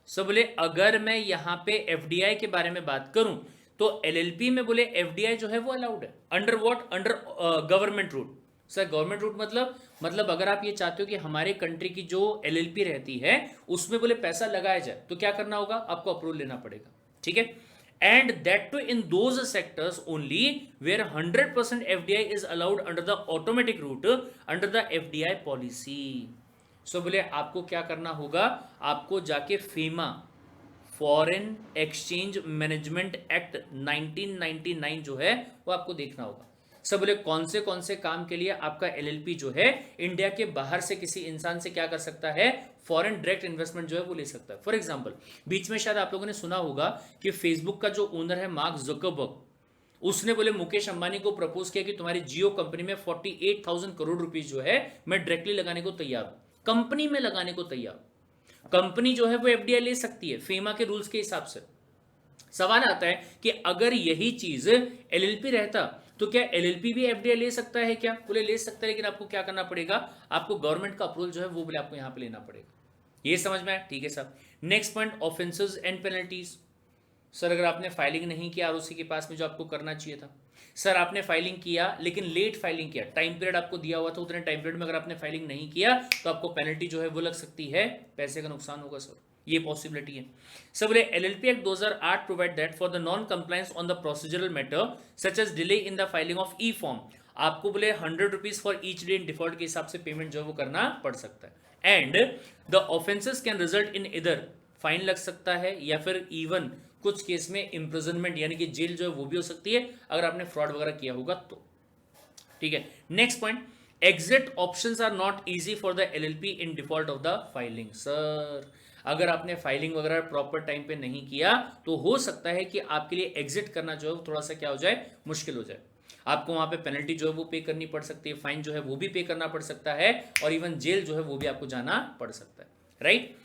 सर बोले अगर मैं यहां पे एफडीआई के बारे में बात करूं तो एलएलपी में बोले एफडीआई जो है वो अलाउड है। Under what, under government route. Sir government route मतलब अगर आप ये चाहते हो कि हमारे कंट्री की जो एलएलपी रहती है उसमें बोले पैसा लगाया जाए तो क्या करना होगा, आपको अप्रूवल लेना पड़ेगा। ठीक है। And that too in those sectors only where 100% FDI is allowed under the automatic route under the FDI policy. So बोले आपको क्या करना होगा, आपको जाके FEMA, foreign exchange management act 1999 जो है वो आपको देखना होगा। सब बोले कौन से काम के लिए आपका एलएलपी जो है इंडिया के बाहर से किसी इंसान से क्या कर सकता है, फॉरेन डायरेक्ट इन्वेस्टमेंट जो है वो ले सकता है। फॉर एग्जांपल बीच में शायद आप लोगों ने सुना होगा कि फेसबुक का जो ओनर है मार्क जुकरबर्ग, उसने बोले मुकेश अंबानी को प्रपोज किया कि तुम्हारी जियो कंपनी में 48,000 करोड़ रुपीज जो है मैं डायरेक्टली लगाने को तैयार हूं, कंपनी में लगाने को तैयार। कंपनी जो है वो एफडीआई ले सकती है फीमा के रूल्स के हिसाब से। सवाल आता है कि अगर यही चीज एलएलपी रहता तो क्या एलएलपी भी एफडीआई ले सकता है क्या? बोले ले सकता है, लेकिन आपको क्या करना पड़ेगा, आपको गवर्नमेंट का अप्रूवल जो है वो बोले आपको यहां पे लेना पड़ेगा। ये समझ में आया? ठीक है साहब। Next point, offences and penalties. Sir अगर आपने फाइलिंग नहीं किया आरओसी के पास में जो आपको करना चाहिए था, सर आपने फाइलिंग किया लेकिन लेट फाइलिंग किया, टाइम पीरियड आपको दिया हुआ था, उतने टाइम पीरियड में अगर आपने फाइलिंग नहीं किया तो आपको पेनल्टी जो है वो लग सकती है, पैसे का नुकसान होगा सर, ये पॉसिबिलिटी है। सब बोले LLP act 2008 provide that for the non compliance on the procedural matter such as delay in the filing of E form, आपको बोले 100 rupees for each day in default के हिसाब से पेमेंट जो है वो करना पड़ सकता है। And the offences can result in इधर फाइन लग सकता है या फिर इवन कुछ केस में इम्प्रिजनमेंट यानी कि जेल जो है वो भी हो सकती है अगर आपने फ्रॉड वगैरह किया होगा तो। ठीक है। Next point, exit options are not easy for the LLP in default of the filing. Sir अगर आपने फाइलिंग वगैरह प्रॉपर टाइम पे नहीं किया तो हो सकता है कि आपके लिए एग्जिट करना जो है थोड़ा सा क्या हो जाए, मुश्किल हो जाए। आपको वहां पे पेनल्टी जो है वो पे करनी पड़ सकती है, फाइन जो है वो भी पे करना पड़ सकता है, और इवन जेल जो है वो भी आपको जाना पड़ सकता है, right.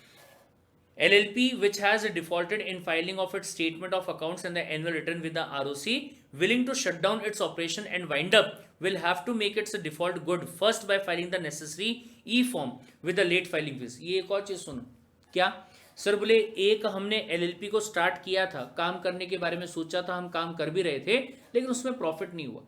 LLP which has defaulted in filing of its statement of accounts and the annual return with the ROC willing to shut down its operation and wind up will have to make its default good first by filing the necessary e-form with the late filing fees। ये एक और चीज सुनो क्या, सर बोले एक हमने एलएलपी को स्टार्ट किया था, काम करने के बारे में सोचा था, हम काम कर भी रहे थे, लेकिन उसमें प्रॉफिट नहीं हुआ।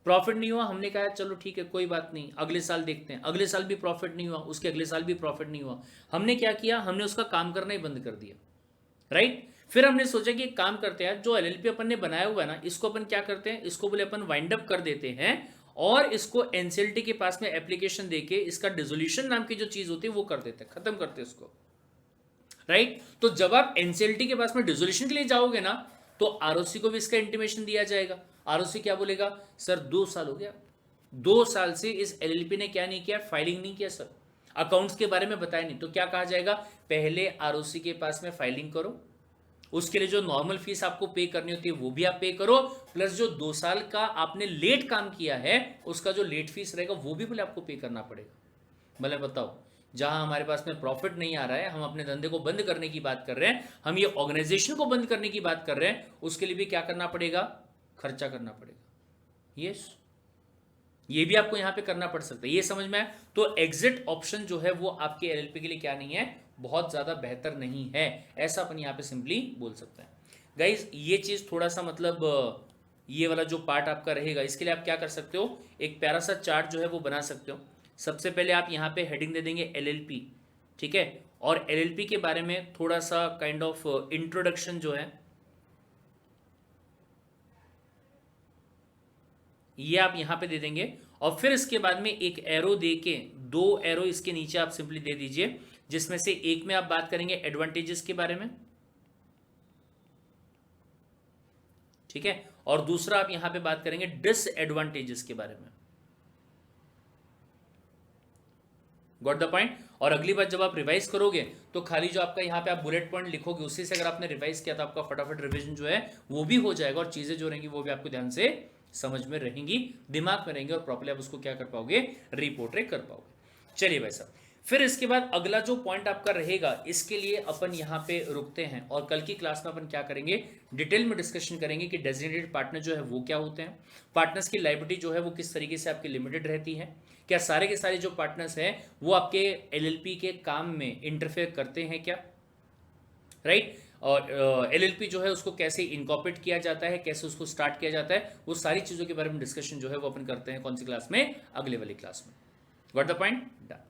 प्रॉफिट नहीं हुआ, हमने कहा चलो ठीक है कोई बात नहीं, अगले साल देखते हैं। अगले साल भी प्रॉफिट नहीं हुआ, उसके अगले साल भी प्रॉफिट नहीं हुआ। हमने क्या किया, हमने उसका काम करना ही बंद कर दिया, राइट। फिर हमने सोचा कि एक काम करते हैं, जो एलएलपी अपन ने बनाया हुआ है ना, इसको अपन क्या करते हैं, इसको बोले अपन वाइंड अप कर देते हैं और इसको एनसीएलटी के पास में एप्लीकेशन देके इसका डिसोल्यूशन नाम की जो चीज होती है वो कर देते हैं, खत्म करते हैं उसको, राइट। तो जब आप एनसीएलटी के पास में डिसोल्यूशन के लिए जाओगे ना, तो आरओसी को भी इसका इंटीमेशन दिया जाएगा। आरओसी क्या बोलेगा, सर 2 साल हो गया, 2 साल से इस एलएलपी ने क्या नहीं किया, फाइलिंग नहीं किया सर, अकाउंट्स के बारे में बताया नहीं। तो क्या कहा जाएगा, पहले आरओसी के पास में फाइलिंग करो, उसके लिए जो नॉर्मल फीस आपको पे करनी होती है वो भी आप पे करो, प्लस जो 2 साल का आपने लेट काम किया है उसका जो लेट फीस रहेगा वो भी बोले आपको पे करना पड़ेगा। भले बताओ, जहां हमारे पास में प्रॉफिट नहीं आ रहा है, हम अपने धंधे को बंद करने की बात कर रहे हैं, हम ये ऑर्गेनाइजेशन को बंद करने की बात कर रहे हैं, उसके लिए भी क्या करना पड़ेगा, खर्चा करना पड़ेगा। यस, ये भी आपको यहां पे करना पड़ सकता है, ये समझ में आया। तो एग्जिट ऑप्शन जो है वो आपके एलएलपी के लिए क्या नहीं है, बहुत ज्यादा बेहतर नहीं है, ऐसा अपन यहां पे सिंपली बोल सकते हैं। गाइज ये चीज थोड़ा सा मतलब ये वाला जो पार्ट आपका रहेगा, इसके लिए आप क्या कर सकते हो, एक प्यारा सा चार्ट जो है वो बना सकते हो। सबसे पहले आप यहाँ पे हेडिंग दे देंगे एलएलपी, ठीक है, और एलएलपी के बारे में थोड़ा सा काइंड ऑफ इंट्रोडक्शन जो है ये आप यहां पे दे देंगे, और फिर इसके बाद में एक एरो दे के 2 एरो इसके नीचे आप सिंपली दे दीजिए, जिसमें से एक में आप बात करेंगे एडवांटेजेस के बारे में, ठीक है, और दूसरा आप यहां पे बात करेंगे डिसएडवांटेजेस के बारे में। Got the point. और अगली बार जब आप रिवाइज करोगे तो खाली जो आपका यहाँ पे आप बुलेट पॉइंट लिखोगे, उसी से अगर आपने रिवाइज किया तो आपका फटाफट रिवीजन जो है वो भी हो जाएगा, और चीजें जो रहेंगी वो भी आपको ध्यान से समझ में रहेंगी, दिमाग में रहेंगे, और प्रॉपर्ली आप उसको क्या कर पाओगे, रिपोर्ट्रेट कर पाओगे। चलिए भाई साहब, फिर इसके बाद अगला जो पॉइंट आपका रहेगा, इसके लिए अपन यहाँ पे रुकते हैं, और कल की क्लास में अपन क्या करेंगे, डिटेल में डिस्कशन करेंगे कि डेजिग्नेटेड पार्टनर जो है वो क्या होते हैं, पार्टनर्स की लायबिलिटी जो है वो किस तरीके से आपकी लिमिटेड रहती है, क्या सारे के सारे जो पार्टनर्स हैं वो आपके एलएलपी के काम में इंटरफेयर करते हैं क्या, राइट। और एलएलपी जो है उसको कैसे इनकॉर्पोरेट किया जाता है, कैसे उसको स्टार्ट किया जाता है, वो सारी चीज़ों के बारे में डिस्कशन जो है वो अपन करते हैं कौन सी क्लास में, अगले वाली क्लास में। Got the point, done.